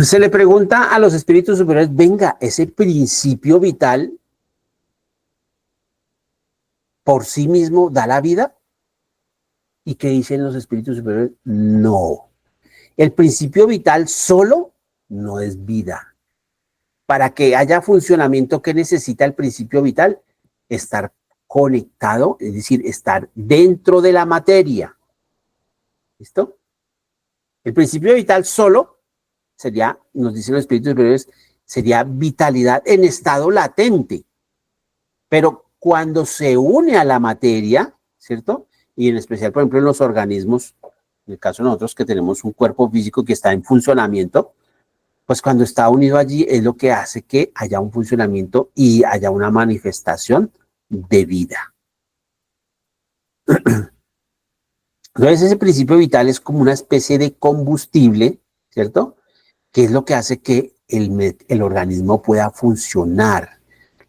Se le pregunta a los espíritus superiores, venga, ese principio vital por sí mismo da la vida. ¿Y qué dicen los espíritus superiores? No. El principio vital solo no es vida. Para que haya funcionamiento, ¿qué necesita el principio vital? Estar conectado, es decir, estar dentro de la materia. ¿Listo? El principio vital solo sería, nos dicen los espíritus superiores, sería vitalidad en estado latente. Pero cuando se une a la materia, ¿cierto? Y en especial, por ejemplo, en los organismos, en el caso de nosotros que tenemos un cuerpo físico que está en funcionamiento, pues cuando está unido allí es lo que hace que haya un funcionamiento y haya una manifestación de vida. Entonces ese principio vital es como una especie de combustible, ¿cierto? Que es lo que hace que el organismo pueda funcionar.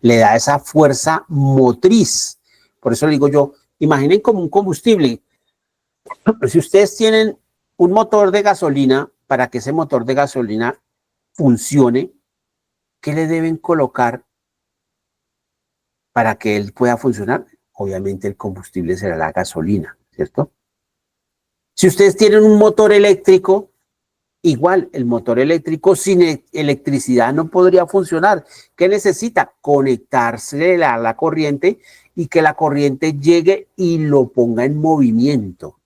Le da esa fuerza motriz. Por eso le digo yo, imaginen como un combustible. Si ustedes tienen un motor de gasolina, para que ese motor de gasolina funcione, ¿qué le deben colocar para que él pueda funcionar? Obviamente el combustible será la gasolina, ¿cierto? Si ustedes tienen un motor eléctrico, igual el motor eléctrico sin electricidad no podría funcionar. ¿Qué necesita? Conectarse a la corriente y que la corriente llegue y lo ponga en movimiento.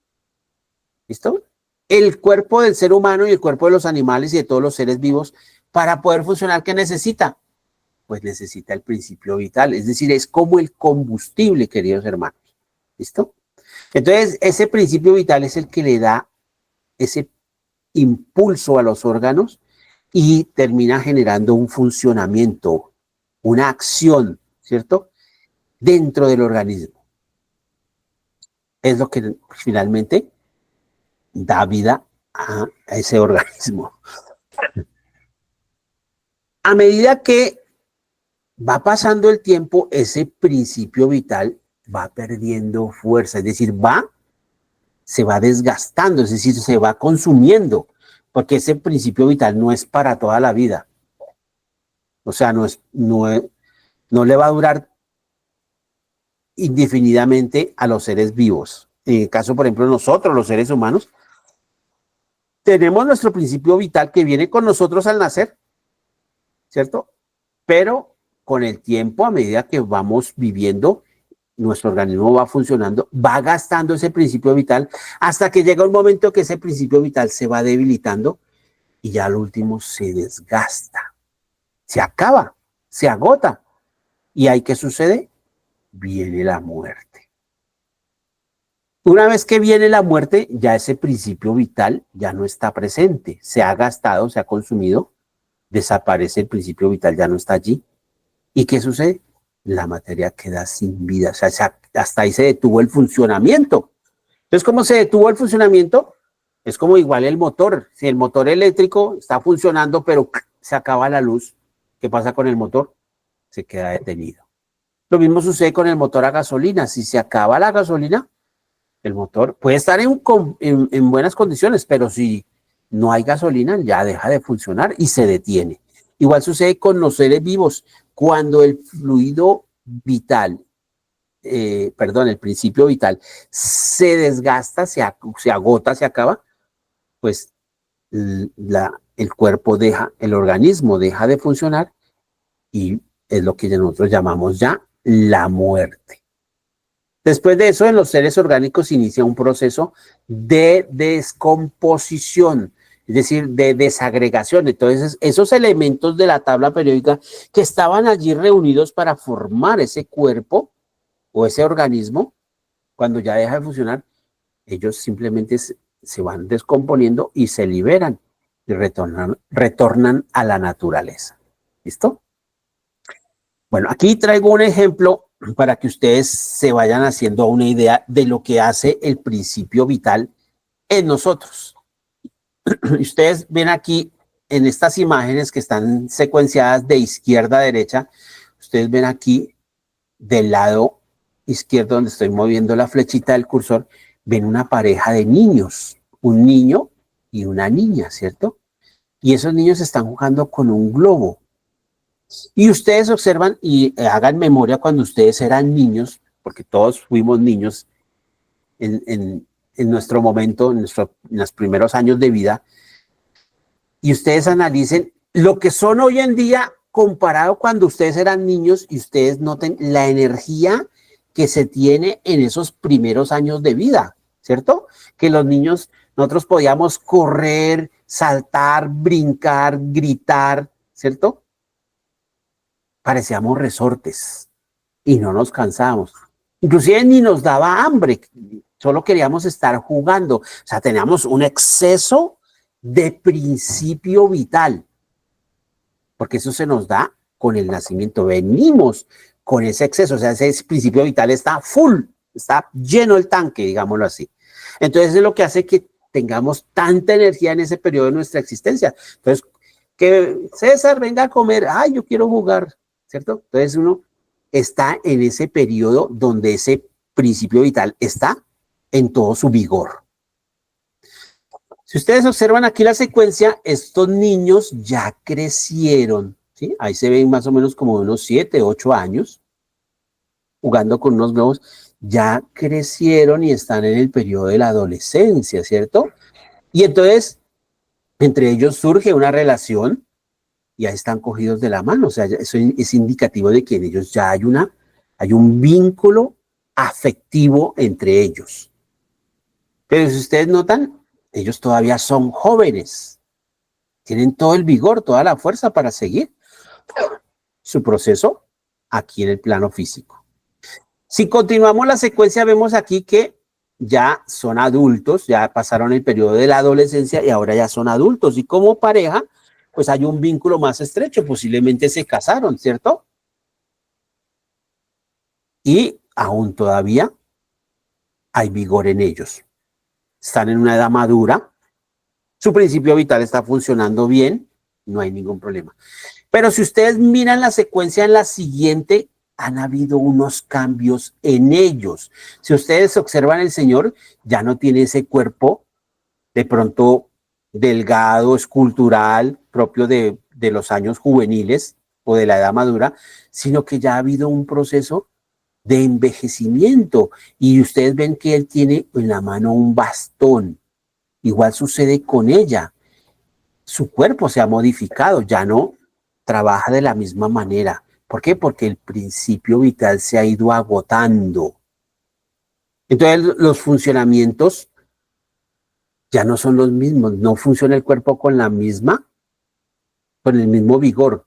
¿Listo? El cuerpo del ser humano y el cuerpo de los animales y de todos los seres vivos, para poder funcionar, ¿qué necesita? Pues necesita el principio vital, es decir, es como el combustible, queridos hermanos. ¿Listo? Entonces, ese principio vital es el que le da ese impulso a los órganos y termina generando un funcionamiento, una acción, ¿cierto? Dentro del organismo. Es lo que finalmente da vida a ese organismo. A medida que va pasando el tiempo, ese principio vital va perdiendo fuerza, es decir, se va desgastando, es decir, se va consumiendo, porque ese principio vital no es para toda la vida. O sea, no le va a durar indefinidamente a los seres vivos. En el caso, por ejemplo, nosotros, los seres humanos, tenemos nuestro principio vital que viene con nosotros al nacer, ¿cierto? Pero con el tiempo, a medida que vamos viviendo, nuestro organismo va funcionando, va gastando ese principio vital hasta que llega un momento que ese principio vital se va debilitando y ya al último se desgasta, se acaba, se agota. ¿Y ahí qué sucede? Viene la muerte. Una vez que viene la muerte, ya ese principio vital ya no está presente, se ha gastado, se ha consumido, desaparece el principio vital, ya no está allí. ¿Y qué sucede? La materia queda sin vida, o sea, hasta ahí se detuvo el funcionamiento. Entonces, ¿cómo se detuvo el funcionamiento? Es como igual el motor. Si el motor eléctrico está funcionando, pero se acaba la luz, ¿qué pasa con el motor? Se queda detenido. Lo mismo sucede con el motor a gasolina. Si se acaba la gasolina, el motor puede estar en buenas condiciones, pero si no hay gasolina, ya deja de funcionar y se detiene. Igual sucede con los seres vivos. Cuando el fluido vital, el principio vital se desgasta, se agota, se acaba, pues el cuerpo el organismo deja de funcionar y es lo que nosotros llamamos ya la muerte. Después de eso, en los seres orgánicos inicia un proceso de descomposición, es decir, de desagregación. Entonces, esos elementos de la tabla periódica que estaban allí reunidos para formar ese cuerpo, o ese organismo, cuando ya deja de funcionar, ellos simplemente se van descomponiendo y se liberan y retornan a la naturaleza. ¿Listo? Bueno, aquí traigo un ejemplo para que ustedes se vayan haciendo una idea de lo que hace el principio vital en nosotros. Ustedes ven aquí en estas imágenes que están secuenciadas de izquierda a derecha, ustedes ven aquí del lado izquierdo donde estoy moviendo la flechita del cursor, ven una pareja de niños, un niño y una niña, ¿cierto? Y esos niños están jugando con un globo. Y ustedes observan y hagan memoria cuando ustedes eran niños, porque todos fuimos niños en nuestro momento, en los primeros años de vida, y ustedes analicen lo que son hoy en día comparado cuando ustedes eran niños y ustedes noten la energía que se tiene en esos primeros años de vida, ¿cierto? Que los niños, nosotros podíamos correr, saltar, brincar, gritar, ¿cierto? Parecíamos resortes y no nos cansábamos. Inclusive ni nos daba hambre, solo queríamos estar jugando. O sea, teníamos un exceso de principio vital, porque eso se nos da con el nacimiento. Venimos con ese exceso, o sea, ese principio vital está full, está lleno el tanque, digámoslo así. Entonces es lo que hace que tengamos tanta energía en ese periodo de nuestra existencia. Entonces, que César venga a comer, ay, yo quiero jugar, ¿cierto? Entonces uno está en ese periodo donde ese principio vital está en todo su vigor. Si ustedes observan aquí la secuencia, estos niños ya crecieron, ¿sí? Ahí se ven más o menos como unos 7, 8 años, jugando con unos globos, ya crecieron y están en el periodo de la adolescencia, ¿cierto? Y entonces, entre ellos surge una relación y ahí están cogidos de la mano, o sea, eso es indicativo de que en ellos ya hay un vínculo afectivo entre ellos. Pero si ustedes notan, ellos todavía son jóvenes, tienen todo el vigor, toda la fuerza para seguir su proceso aquí en el plano físico. Si continuamos la secuencia, vemos aquí que ya son adultos, ya pasaron el periodo de la adolescencia y ahora ya son adultos. Y como pareja, pues hay un vínculo más estrecho, posiblemente se casaron, ¿cierto? Y aún todavía hay vigor en ellos. Están en una edad madura, su principio vital está funcionando bien, no hay ningún problema. Pero si ustedes miran la secuencia en la siguiente, han habido unos cambios en ellos. Si ustedes observan, el Señor ya no tiene ese cuerpo de pronto delgado, escultural, propio de los años juveniles o de la edad madura, sino que ya ha habido un proceso de envejecimiento. Y ustedes ven que Él tiene en la mano un bastón. Igual sucede con ella. Su cuerpo se ha modificado, ya no trabaja de la misma manera. ¿Por qué? Porque el principio vital se ha ido agotando. Entonces los funcionamientos ya no son los mismos, no funciona el cuerpo con el mismo vigor,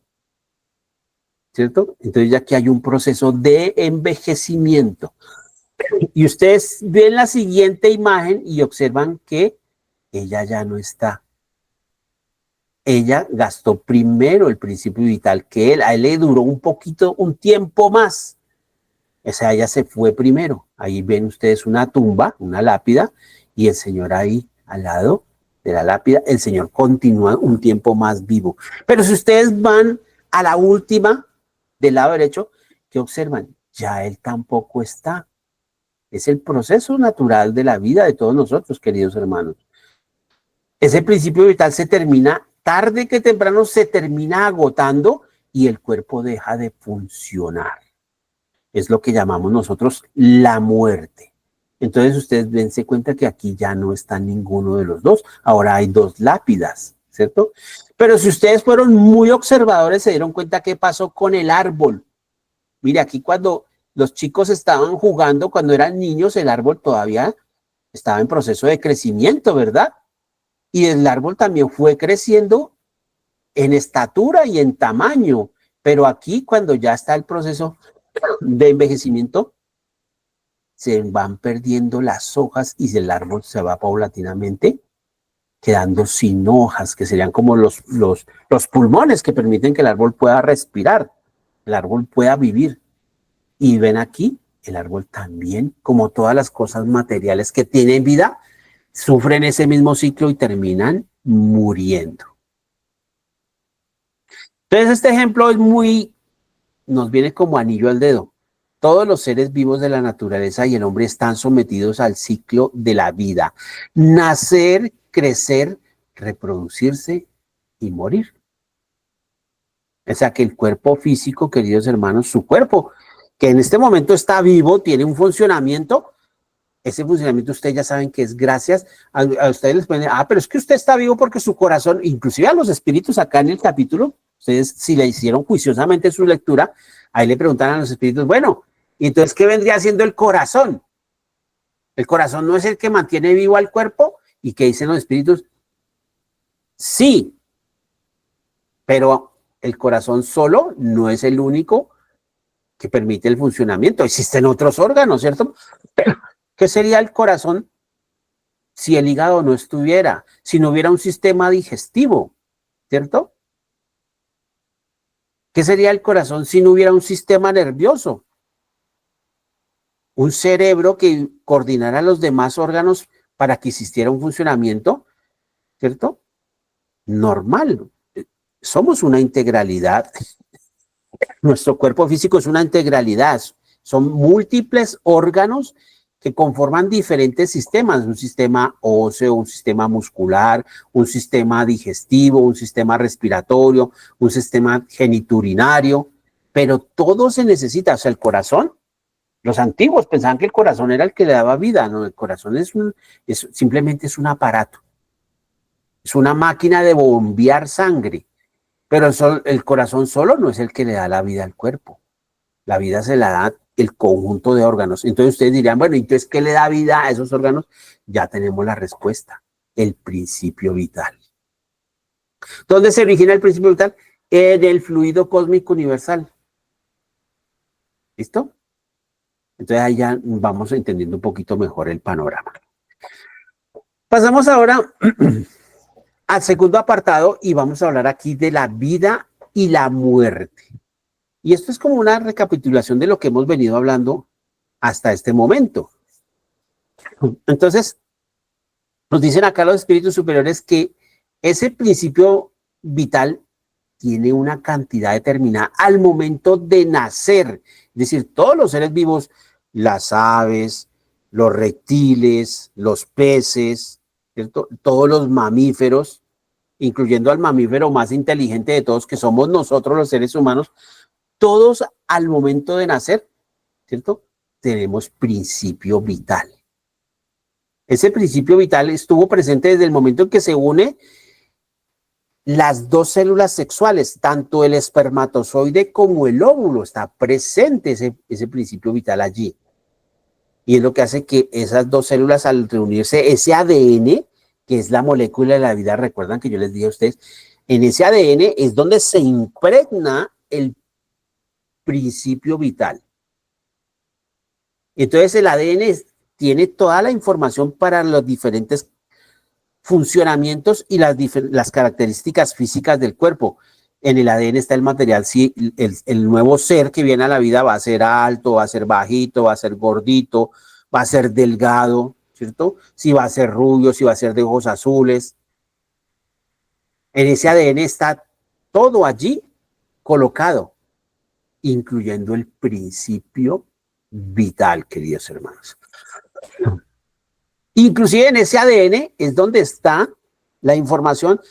¿cierto? Entonces ya que hay un proceso de envejecimiento. Y ustedes ven la siguiente imagen y observan que ella ya no está. Ella gastó primero el principio vital que él, a él le duró un tiempo más. O sea, ella se fue primero. Ahí ven ustedes una tumba, una lápida, y el Señor ahí al lado de la lápida, el Señor continúa un tiempo más vivo. Pero si ustedes van a la última del lado derecho, ¿qué observan? Ya Él tampoco está. Es el proceso natural de la vida de todos nosotros, queridos hermanos. Ese principio vital se termina, tarde que temprano se termina agotando y el cuerpo deja de funcionar. Es lo que llamamos nosotros la muerte. Entonces ustedes dense cuenta que aquí ya no está ninguno de los dos. Ahora hay dos lápidas, ¿cierto? Pero si ustedes fueron muy observadores, se dieron cuenta qué pasó con el árbol. Mire, aquí cuando los chicos estaban jugando, cuando eran niños, el árbol todavía estaba en proceso de crecimiento, ¿verdad? Y el árbol también fue creciendo en estatura y en tamaño. Pero aquí, cuando ya está el proceso de envejecimiento, se van perdiendo las hojas y el árbol se va paulatinamente quedando sin hojas, que serían como los pulmones que permiten que el árbol pueda respirar, el árbol pueda vivir. Y ven aquí, el árbol también, como todas las cosas materiales que tienen vida, sufren ese mismo ciclo y terminan muriendo. Entonces este ejemplo es nos viene como anillo al dedo. Todos los seres vivos de la naturaleza y el hombre están sometidos al ciclo de la vida. Nacer, crecer, reproducirse y morir. O sea que el cuerpo físico, queridos hermanos, su cuerpo, que en este momento está vivo, tiene un funcionamiento. Ese funcionamiento ustedes ya saben que es gracias a ustedes les pueden, pero es que usted está vivo porque su corazón, inclusive a los espíritus acá en el capítulo, ustedes si le hicieron juiciosamente su lectura, ahí le preguntan a los espíritus, bueno, ¿y entonces qué vendría siendo el corazón? ¿El corazón no es el que mantiene vivo al cuerpo? ¿Y qué dicen los espíritus? Sí, pero el corazón solo no es el único que permite el funcionamiento. Existen otros órganos, ¿cierto? Pero, ¿qué sería el corazón si el hígado no estuviera, si no hubiera un sistema digestivo, ¿cierto? ¿Qué sería el corazón si no hubiera un sistema nervioso? Un cerebro que coordinara los demás órganos para que existiera un funcionamiento, ¿cierto? Normal. Somos una integralidad. Nuestro cuerpo físico es una integralidad. Son múltiples órganos que conforman diferentes sistemas, un sistema óseo, un sistema muscular, un sistema digestivo, un sistema respiratorio, un sistema geniturinario, pero todo se necesita. O sea, el corazón, los antiguos pensaban que el corazón era el que le daba vida, no, el corazón simplemente es un aparato, es una máquina de bombear sangre, pero el corazón solo no es el que le da la vida al cuerpo. La vida se la da el conjunto de órganos. Entonces ustedes dirían, bueno, entonces, ¿qué le da vida a esos órganos? Ya tenemos la respuesta, el principio vital. ¿Dónde se origina el principio vital? En el fluido cósmico universal. ¿Listo? Entonces ahí ya vamos entendiendo un poquito mejor el panorama. Pasamos ahora al segundo apartado y vamos a hablar aquí de la vida y la muerte. Y esto es como una recapitulación de lo que hemos venido hablando hasta este momento. Entonces, nos dicen acá los espíritus superiores que ese principio vital tiene una cantidad determinada al momento de nacer. Es decir, todos los seres vivos, las aves, los reptiles, los peces, ¿cierto? Todos los mamíferos, incluyendo al mamífero más inteligente de todos, que somos nosotros los seres humanos, todos al momento de nacer, ¿cierto? Tenemos principio vital. Ese principio vital estuvo presente desde el momento en que se une las dos células sexuales, tanto el espermatozoide como el óvulo, está presente ese principio vital allí. Y es lo que hace que esas dos células al reunirse, ese ADN, que es la molécula de la vida, recuerdan que yo les dije a ustedes, en ese ADN es donde se impregna el principio vital. Entonces el ADN tiene toda la información para los diferentes funcionamientos y las características físicas del cuerpo. En el ADN está el material, si el nuevo ser que viene a la vida va a ser alto, va a ser bajito, va a ser gordito, va a ser delgado, ¿cierto? Si va a ser rubio, si va a ser de ojos azules. En ese ADN está todo allí colocado, incluyendo el principio vital, queridos hermanos. Inclusive en ese ADN es donde está la información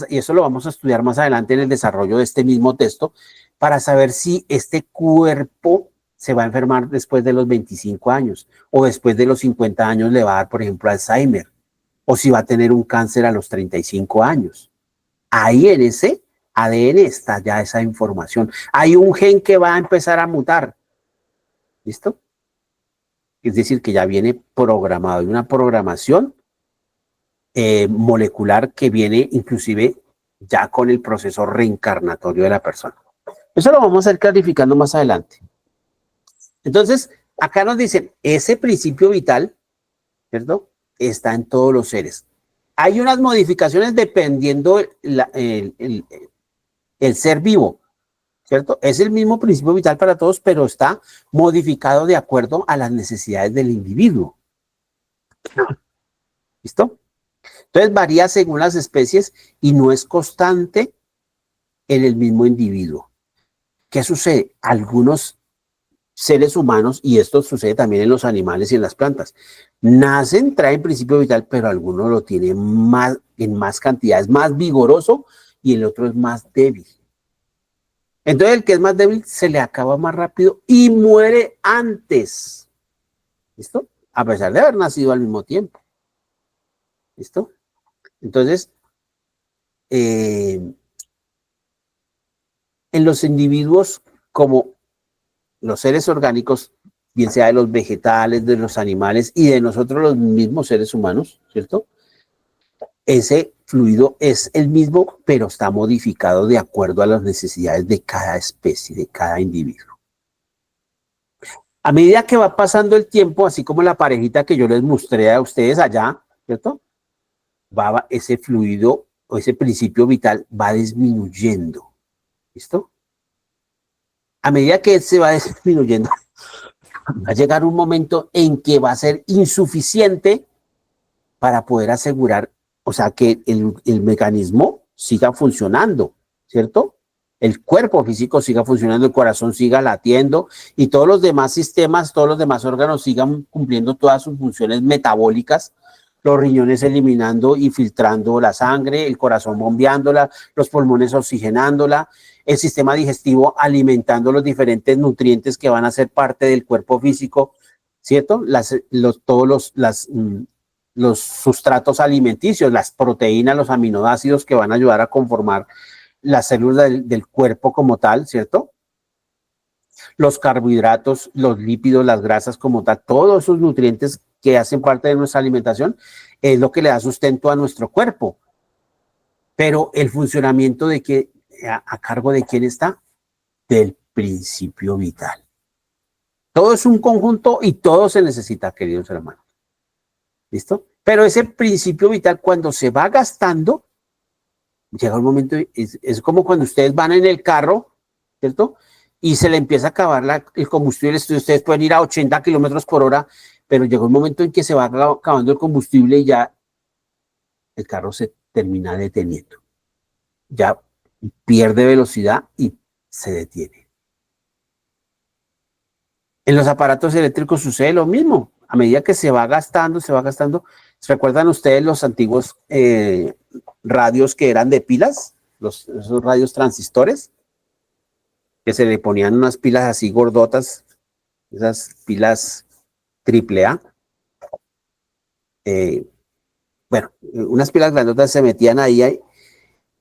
y eso lo vamos a estudiar más adelante en el desarrollo de este mismo texto, para saber si este cuerpo se va a enfermar después de los 25 años o después de los 50 años le va a dar, por ejemplo, Alzheimer, o si va a tener un cáncer a los 35 años. Ahí en ese ADN está ya esa información. Hay un gen que va a empezar a mutar. ¿Listo? Es decir, que ya viene programado, hay una programación molecular que viene inclusive ya con el proceso reencarnatorio de la persona. Eso lo vamos a ir clarificando más adelante. Entonces, acá nos dicen, ese principio vital, ¿cierto? Está en todos los seres. Hay unas modificaciones dependiendo el ser vivo, ¿cierto? Es el mismo principio vital para todos, pero está modificado de acuerdo a las necesidades del individuo. ¿Listo? Entonces varía según las especies y no es constante en el mismo individuo. ¿Qué sucede? Algunos seres humanos, y esto sucede también en los animales y en las plantas, nacen, traen principio vital, pero algunos lo tienen más, en más cantidad, es más vigoroso y el otro es más débil. Entonces el que es más débil se le acaba más rápido y muere antes. ¿Listo? A pesar de haber nacido al mismo tiempo. ¿Listo? Entonces, en los individuos como los seres orgánicos, bien sea de los vegetales, de los animales y de nosotros los mismos seres humanos, ¿cierto? Ese fluido es el mismo, pero está modificado de acuerdo a las necesidades de cada especie, de cada individuo. A medida que va pasando el tiempo, así como la parejita que yo les mostré a ustedes allá, ¿cierto? Ese fluido o ese principio vital va disminuyendo. ¿Listo? A medida que se va disminuyendo, va a llegar un momento en que va a ser insuficiente para poder asegurar, o sea, que el mecanismo siga funcionando, ¿cierto? El cuerpo físico siga funcionando, el corazón siga latiendo y todos los demás sistemas, todos los demás órganos sigan cumpliendo todas sus funciones metabólicas, los riñones eliminando y filtrando la sangre, el corazón bombeándola, los pulmones oxigenándola, el sistema digestivo alimentando los diferentes nutrientes que van a ser parte del cuerpo físico, ¿cierto? Todos los sustratos alimenticios, las proteínas, los aminoácidos que van a ayudar a conformar las células del cuerpo como tal, ¿cierto? Los carbohidratos, los lípidos, las grasas como tal, todos esos nutrientes que hacen parte de nuestra alimentación es lo que le da sustento a nuestro cuerpo. Pero el funcionamiento de que a cargo de quién está, del principio vital. Todo es un conjunto y todo se necesita, queridos hermanos. ¿Listo? Pero ese principio vital, cuando se va gastando, llega un momento, es como cuando ustedes van en el carro, ¿cierto? Y se le empieza a acabar el combustible, ustedes pueden ir a 80 kilómetros por hora, pero llega un momento en que se va acabando el combustible y ya el carro se termina deteniendo. Ya pierde velocidad y se detiene. En los aparatos eléctricos sucede lo mismo. A medida que se va gastando, se va gastando. ¿Recuerdan ustedes los antiguos radios que eran de pilas? Esos radios transistores, que se le ponían unas pilas así gordotas, esas pilas AAA. Bueno, unas pilas grandotas se metían ahí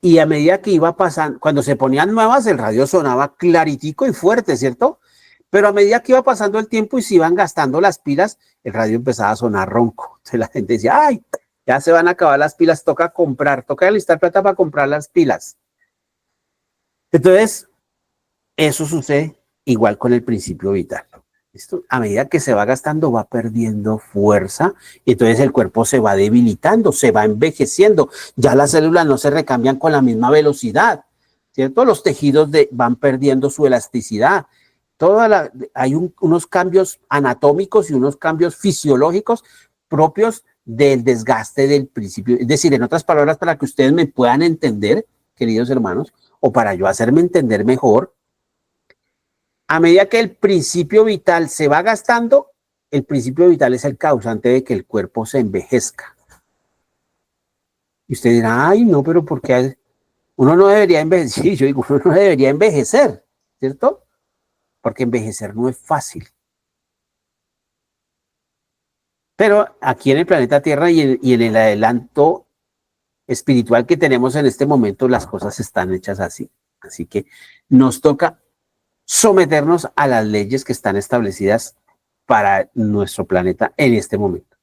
y a medida que iba pasando, cuando se ponían nuevas, el radio sonaba claritico y fuerte, ¿cierto? Pero a medida que iba pasando el tiempo y se iban gastando las pilas, el radio empezaba a sonar ronco. Entonces la gente decía, ay, ya se van a acabar las pilas, toca alistar plata para comprar las pilas. Entonces, eso sucede igual con el principio vital. ¿Listo? A medida que se va gastando, va perdiendo fuerza y entonces el cuerpo se va debilitando, se va envejeciendo. Ya las células no se recambian con la misma velocidad, ¿cierto? Los tejidos van perdiendo su elasticidad. Hay unos cambios anatómicos y unos cambios fisiológicos propios del desgaste del principio. Es decir, en otras palabras, para que ustedes me puedan entender, queridos hermanos, o para yo hacerme entender mejor, a medida que el principio vital se va gastando, el principio vital es el causante de que el cuerpo se envejezca. Y usted dirá, ay, no, pero ¿por qué uno no debería envejecer? Sí, yo digo, uno no debería envejecer, ¿cierto? Porque envejecer no es fácil. Pero aquí en el planeta Tierra y en el adelanto espiritual que tenemos en este momento, las cosas están hechas así. Así que nos toca someternos a las leyes que están establecidas para nuestro planeta en este momento.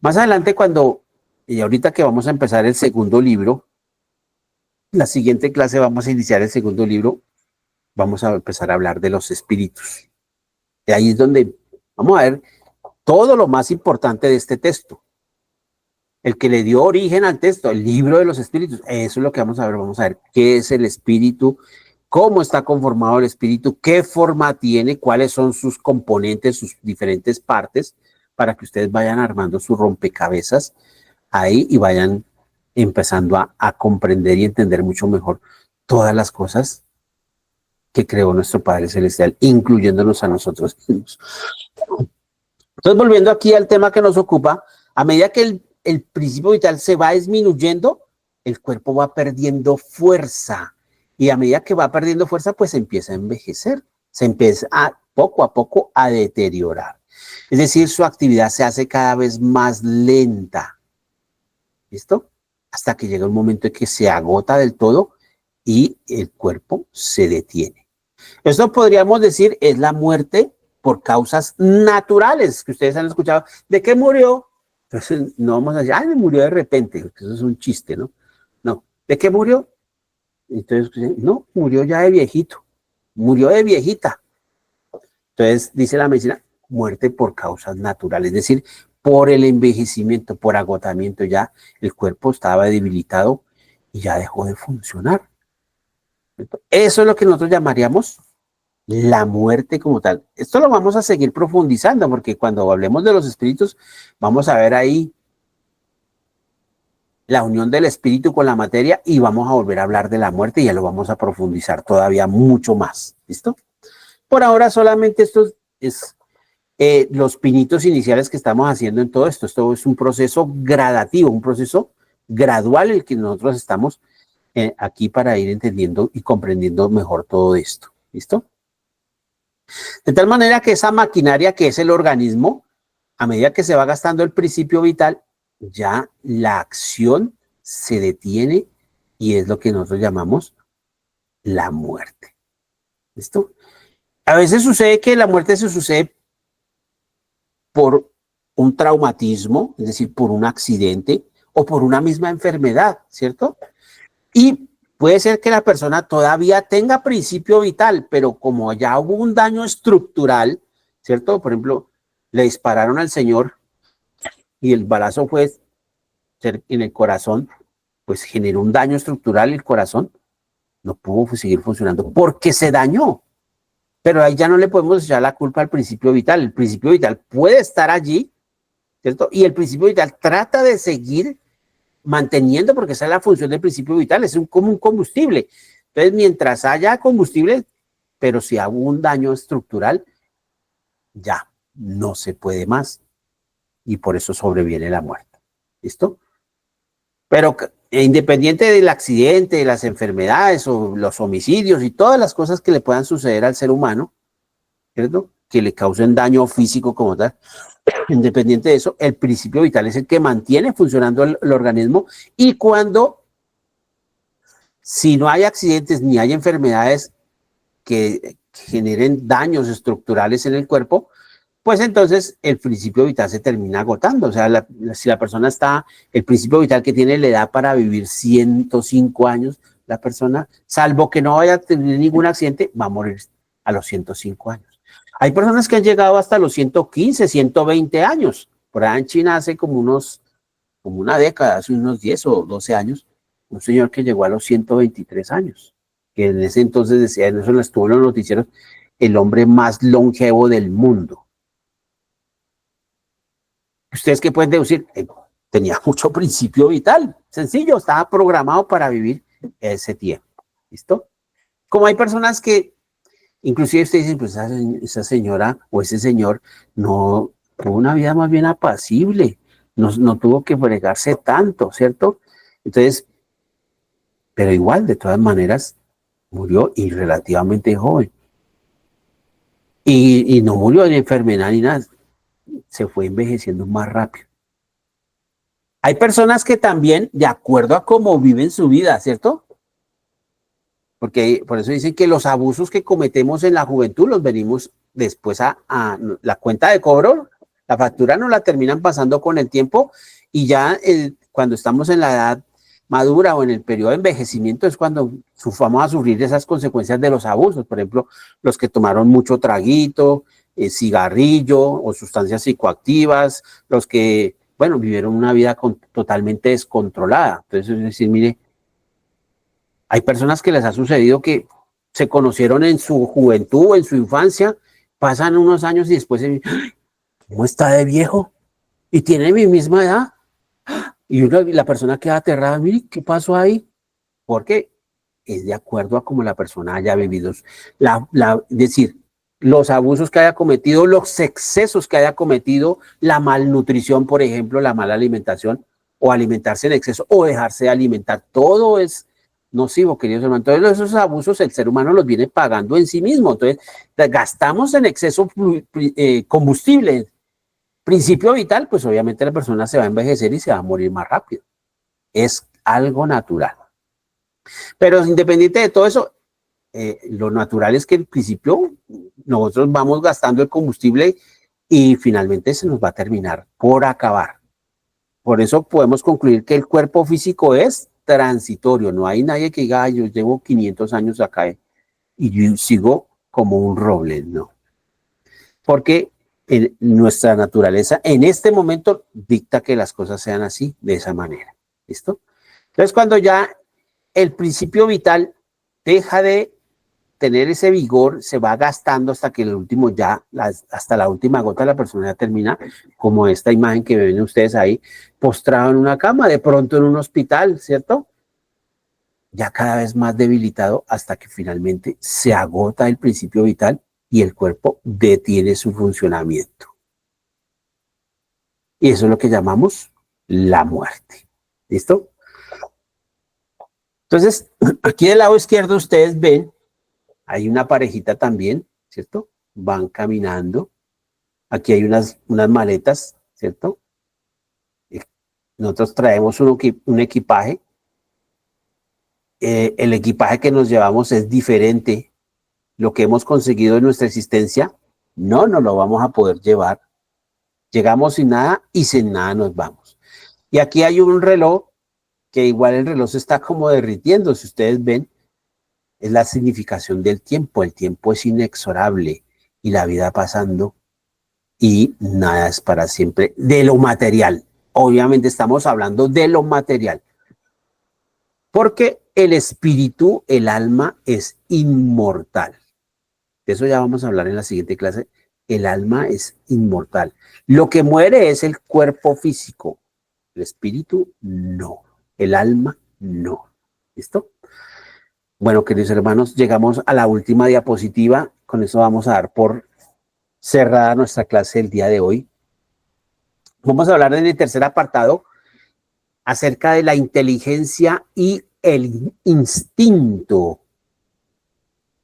Más adelante, y ahorita que vamos a empezar el segundo libro, la siguiente clase vamos a iniciar el segundo libro, vamos a empezar a hablar de los espíritus. Y ahí es donde vamos a ver todo lo más importante de este texto. El que le dio origen al texto, el libro de los espíritus. Eso es lo que vamos a ver. Vamos a ver qué es el espíritu, cómo está conformado el espíritu, qué forma tiene, cuáles son sus componentes, sus diferentes partes, para que ustedes vayan armando su rompecabezas ahí y vayan empezando a comprender y entender mucho mejor todas las cosas que creó nuestro Padre Celestial, incluyéndonos a nosotros mismos. Entonces, volviendo aquí al tema que nos ocupa, a medida que el principio vital se va disminuyendo, el cuerpo va perdiendo fuerza. Y a medida que va perdiendo fuerza, pues empieza a envejecer, se empieza poco a poco a deteriorar. Es decir, su actividad se hace cada vez más lenta. ¿Listo? Hasta que llega un momento en que se agota del todo y el cuerpo se detiene. Esto podríamos decir es la muerte por causas naturales, que ustedes han escuchado. ¿De qué murió? Entonces no vamos a decir, ay, me murió de repente, porque eso es un chiste, ¿no? No. ¿De qué murió? Entonces, no, murió ya de viejito, murió de viejita. Entonces, dice la medicina, muerte por causas naturales, es decir, por el envejecimiento, por agotamiento, ya el cuerpo estaba debilitado y ya dejó de funcionar. Eso es lo que nosotros llamaríamos la muerte como tal. Esto lo vamos a seguir profundizando porque cuando hablemos de los espíritus, vamos a ver ahí la unión del espíritu con la materia y vamos a volver a hablar de la muerte y ya lo vamos a profundizar todavía mucho más. ¿Listo? Por ahora solamente esto es los pinitos iniciales que estamos haciendo en todo esto. Esto es un proceso gradativo, un proceso gradual el que nosotros estamos aquí para ir entendiendo y comprendiendo mejor todo esto. ¿Listo? De tal manera que esa maquinaria que es el organismo, a medida que se va gastando el principio vital, ya la acción se detiene y es lo que nosotros llamamos la muerte. ¿Listo? A veces sucede que la muerte se sucede por un traumatismo, es decir, por un accidente o por una misma enfermedad, ¿cierto? Y puede ser que la persona todavía tenga principio vital, pero como ya hubo un daño estructural, ¿cierto? Por ejemplo, le dispararon al señor y el balazo fue en el corazón, pues generó un daño estructural el corazón, no pudo seguir funcionando porque se dañó. Pero ahí ya no le podemos echar la culpa al principio vital. El principio vital puede estar allí, ¿cierto? Y el principio vital trata de seguir manteniendo, porque esa es la función del principio vital, es como un combustible. Entonces, mientras haya combustible, pero si hubo un daño estructural, ya no se puede más. Y por eso sobreviene la muerte. ¿Listo? Pero independiente del accidente, de las enfermedades o los homicidios y todas las cosas que le puedan suceder al ser humano, ¿cierto? Que le causen daño físico como tal, independiente de eso, el principio vital es el que mantiene funcionando el organismo y si no hay accidentes ni hay enfermedades que generen daños estructurales en el cuerpo, pues entonces el principio vital se termina agotando. O sea, si la persona el principio vital que tiene le da para vivir 105 años, la persona, salvo que no vaya a tener ningún accidente, va a morir a los 105 años. Hay personas que han llegado hasta los 115, 120 años. Por allá en China hace como una década, hace unos 10 o 12 años, un señor que llegó a los 123 años, que en ese entonces decía, en eso estuvo en los noticieros, el hombre más longevo del mundo. ¿Ustedes qué pueden deducir? Tenía mucho principio vital, sencillo, estaba programado para vivir ese tiempo. ¿Listo? Como hay personas que, inclusive ustedes dicen, pues esa señora o ese señor no tuvo una vida más bien apacible, no tuvo que fregarse tanto, ¿cierto? Entonces, pero igual, de todas maneras, murió y relativamente joven. Y no murió de enfermedad ni nada, se fue envejeciendo más rápido. Hay personas que también, de acuerdo a cómo viven su vida, ¿cierto? Porque por eso dicen que los abusos que cometemos en la juventud los venimos después a la cuenta de cobro, la factura nos la terminan pasando con el tiempo y ya cuando estamos en la edad madura o en el periodo de envejecimiento es cuando vamos a sufrir esas consecuencias de los abusos. Por ejemplo, los que tomaron mucho traguito, cigarrillo o sustancias psicoactivas, los que, bueno, vivieron una vida totalmente descontrolada. Entonces, es decir, mire, hay personas que les ha sucedido que se conocieron en su juventud, en su infancia, pasan unos años y después, ¿cómo está de viejo? Y tiene mi misma edad. Y la persona queda aterrada, mire, ¿qué pasó ahí? Porque es de acuerdo a cómo la persona haya vivido. Es decir, los abusos que haya cometido, los excesos que haya cometido, la malnutrición, por ejemplo, la mala alimentación, o alimentarse en exceso, o dejarse de alimentar, todo es nocivo, queridos hermanos. Entonces, esos abusos el ser humano los viene pagando en sí mismo. Entonces, gastamos en exceso combustible. Principio vital, pues obviamente la persona se va a envejecer y se va a morir más rápido. Es algo natural. Pero independiente de todo eso, lo natural es que al principio nosotros vamos gastando el combustible y finalmente se nos va a terminar por acabar. Por eso podemos concluir que el cuerpo físico es transitorio. No hay nadie que diga, yo llevo 500 años acá y yo sigo como un roble, no. Porque nuestra naturaleza en este momento dicta que las cosas sean así, de esa manera. ¿Listo? Entonces, cuando ya el principio vital deja de tener ese vigor, se va gastando hasta que el último hasta la última gota de la persona ya termina, como esta imagen que ven ustedes ahí, postrado en una cama, de pronto en un hospital, ¿cierto? Ya cada vez más debilitado hasta que finalmente se agota el principio vital y el cuerpo detiene su funcionamiento. Y eso es lo que llamamos la muerte. ¿Listo? Entonces, aquí del lado izquierdo ustedes ven, hay una parejita también, ¿cierto? Van caminando. Aquí hay unas maletas, ¿cierto? Nosotros traemos un equipaje. El equipaje que nos llevamos es diferente. Lo que hemos conseguido en nuestra existencia, no lo vamos a poder llevar. Llegamos sin nada y sin nada nos vamos. Y aquí hay un reloj, que igual el reloj se está como derritiendo, si ustedes ven, es la significación del tiempo. El tiempo es inexorable y la vida pasando y nada es para siempre de lo material. Obviamente estamos hablando de lo material. Porque el espíritu, el alma es inmortal. De eso ya vamos a hablar en la siguiente clase. El alma es inmortal. Lo que muere es el cuerpo físico. El espíritu no. El alma no. ¿Listo? Bueno, queridos hermanos, llegamos a la última diapositiva. Con eso vamos a dar por cerrada nuestra clase del día de hoy. Vamos a hablar en el tercer apartado acerca de la inteligencia y el instinto.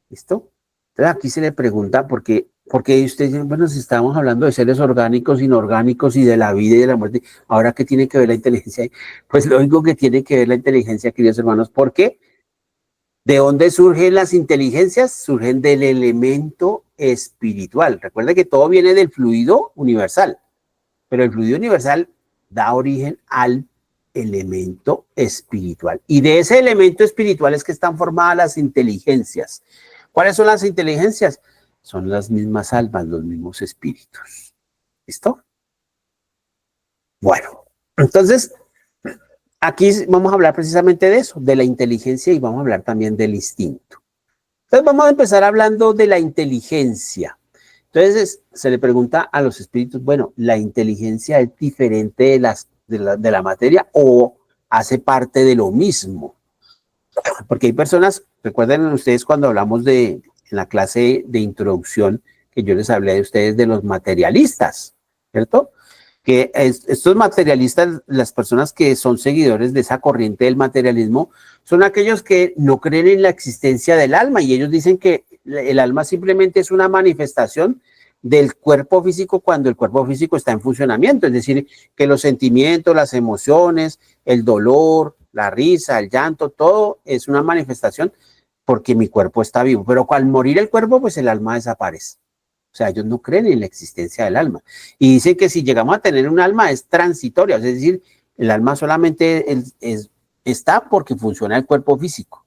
¿Listo? Entonces aquí se le pregunta porque ustedes dicen, bueno, si estamos hablando de seres orgánicos, inorgánicos y de la vida y de la muerte, ¿ahora qué tiene que ver la inteligencia? Pues lo único que tiene que ver la inteligencia, queridos hermanos, porque ¿de dónde surgen las inteligencias? Surgen del elemento espiritual. Recuerda que todo viene del fluido universal, pero el fluido universal da origen al elemento espiritual. Y de ese elemento espiritual es que están formadas las inteligencias. ¿Cuáles son las inteligencias? Son las mismas almas, los mismos espíritus. ¿Listo? Bueno, entonces, aquí vamos a hablar precisamente de eso, de la inteligencia y vamos a hablar también del instinto. Entonces, vamos a empezar hablando de la inteligencia. Entonces, se le pregunta a los espíritus, bueno, ¿la inteligencia es diferente de la materia o hace parte de lo mismo? Porque hay personas, recuerden ustedes cuando hablamos en la clase de introducción, que yo les hablé de ustedes de los materialistas, ¿cierto? Que estos materialistas, las personas que son seguidores de esa corriente del materialismo, son aquellos que no creen en la existencia del alma y ellos dicen que el alma simplemente es una manifestación del cuerpo físico cuando el cuerpo físico está en funcionamiento, es decir, que los sentimientos, las emociones, el dolor, la risa, el llanto, todo es una manifestación porque mi cuerpo está vivo, pero al morir el cuerpo, pues el alma desaparece. O sea, ellos no creen en la existencia del alma. Y dicen que si llegamos a tener un alma es transitoria, es decir, el alma solamente está porque funciona el cuerpo físico.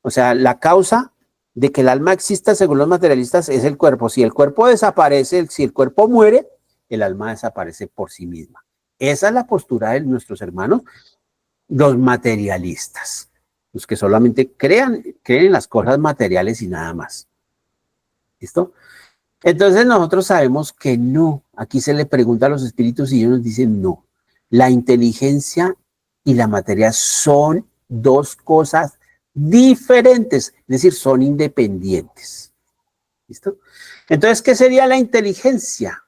O sea, la causa de que el alma exista según los materialistas es el cuerpo. Si el cuerpo desaparece, si el cuerpo muere, el alma desaparece por sí misma. Esa es la postura de nuestros hermanos, los materialistas, los que solamente creen en las cosas materiales y nada más. ¿Listo? Entonces nosotros sabemos que no. Aquí se le pregunta a los espíritus y ellos nos dicen no. La inteligencia y la materia son dos cosas diferentes, es decir, son independientes. ¿Listo? Entonces, ¿qué sería la inteligencia?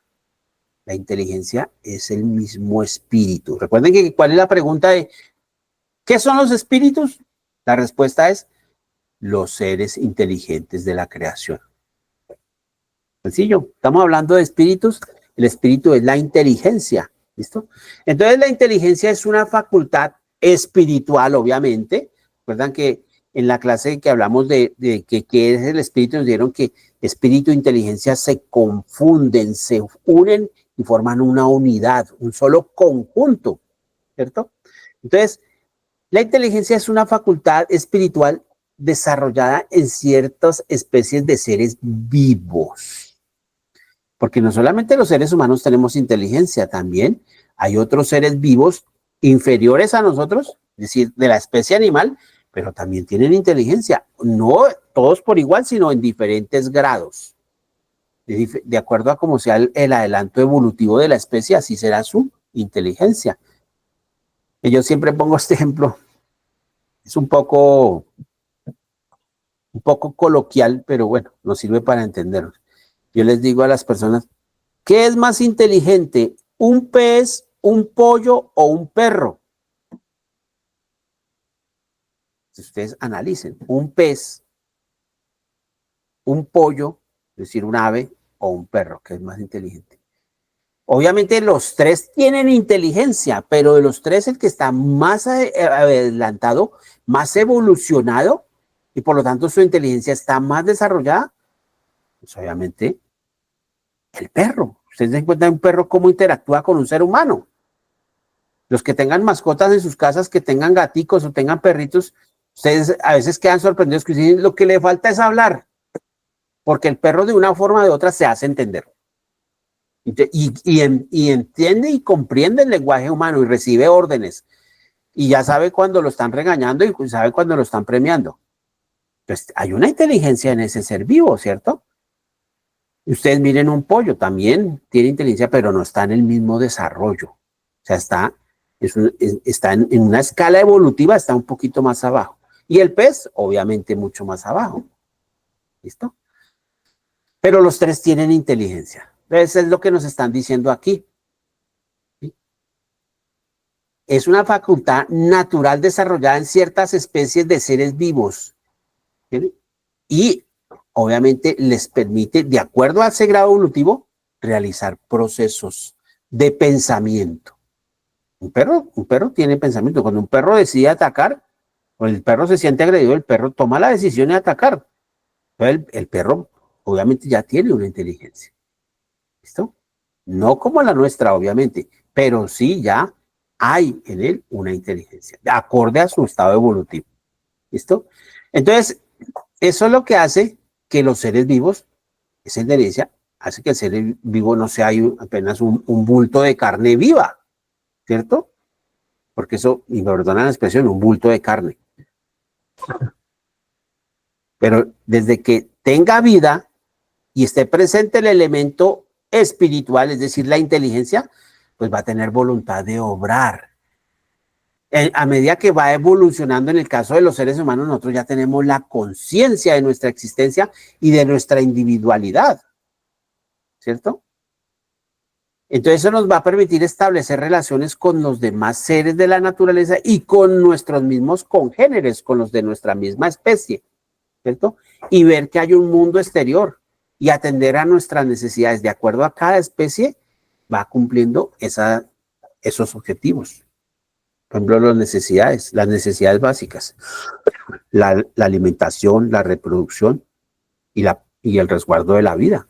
La inteligencia es el mismo espíritu. Recuerden que cuál es la pregunta de ¿qué son los espíritus? La respuesta es los seres inteligentes de la creación. Sencillo, estamos hablando de espíritus, el espíritu es la inteligencia, ¿listo? Entonces la inteligencia es una facultad espiritual, obviamente. Recuerdan que en la clase que hablamos de qué es el espíritu, nos dieron que espíritu e inteligencia se confunden, se unen y forman una unidad, un solo conjunto, ¿cierto? Entonces, la inteligencia es una facultad espiritual desarrollada en ciertas especies de seres vivos. Porque no solamente los seres humanos tenemos inteligencia, también hay otros seres vivos inferiores a nosotros, es decir, de la especie animal, pero también tienen inteligencia. No todos por igual, sino en diferentes grados. De acuerdo a cómo sea el adelanto evolutivo de la especie, así será su inteligencia. Y yo siempre pongo este ejemplo. Es un poco coloquial, pero bueno, nos sirve para entenderlo. Yo les digo a las personas, ¿qué es más inteligente? ¿Un pez, un pollo o un perro? Si ustedes analicen, un pez, un pollo, es decir, un ave o un perro, ¿qué es más inteligente? Obviamente los tres tienen inteligencia, pero de los tres el que está más adelantado, más evolucionado y por lo tanto su inteligencia está más desarrollada, pues obviamente el perro. Ustedes se encuentran un perro cómo interactúa con un ser humano. Los que tengan mascotas en sus casas, que tengan gaticos o tengan perritos, ustedes a veces quedan sorprendidos que dicen, lo que le falta es hablar, porque el perro de una forma o de otra se hace entender. Y entiende y comprende el lenguaje humano y recibe órdenes. Y ya sabe cuando lo están regañando y sabe cuando lo están premiando. Entonces, hay una inteligencia en ese ser vivo, ¿cierto? Y ustedes miren un pollo, también tiene inteligencia, pero no está en el mismo desarrollo. O sea, está en una escala evolutiva, está un poquito más abajo. Y el pez, obviamente, mucho más abajo. ¿Listo? Pero los tres tienen inteligencia. Eso es lo que nos están diciendo aquí. ¿Sí? Es una facultad natural desarrollada en ciertas especies de seres vivos. ¿Sí? Y obviamente les permite, de acuerdo a ese grado evolutivo, realizar procesos de pensamiento. Un perro tiene pensamiento. Cuando un perro decide atacar, o el perro se siente agredido, el perro toma la decisión de atacar. Entonces el perro obviamente ya tiene una inteligencia. ¿Listo? No como la nuestra, obviamente, pero sí ya hay en él una inteligencia, de acorde a su estado evolutivo. ¿Listo? Entonces, eso es lo que hace que los seres vivos, esa inteligencia, hace que el ser vivo no sea apenas un bulto de carne viva, ¿cierto? Porque eso, y me perdonan la expresión, un bulto de carne. Pero desde que tenga vida y esté presente el elemento espiritual, es decir, la inteligencia, pues va a tener voluntad de obrar. A medida que va evolucionando en el caso de los seres humanos, nosotros ya tenemos la conciencia de nuestra existencia y de nuestra individualidad, ¿cierto? Entonces eso nos va a permitir establecer relaciones con los demás seres de la naturaleza y con nuestros mismos congéneres, con los de nuestra misma especie, ¿cierto? Y ver que hay un mundo exterior y atender a nuestras necesidades de acuerdo a cada especie va cumpliendo esos objetivos. Por ejemplo, las necesidades básicas, la alimentación, la reproducción y el resguardo de la vida.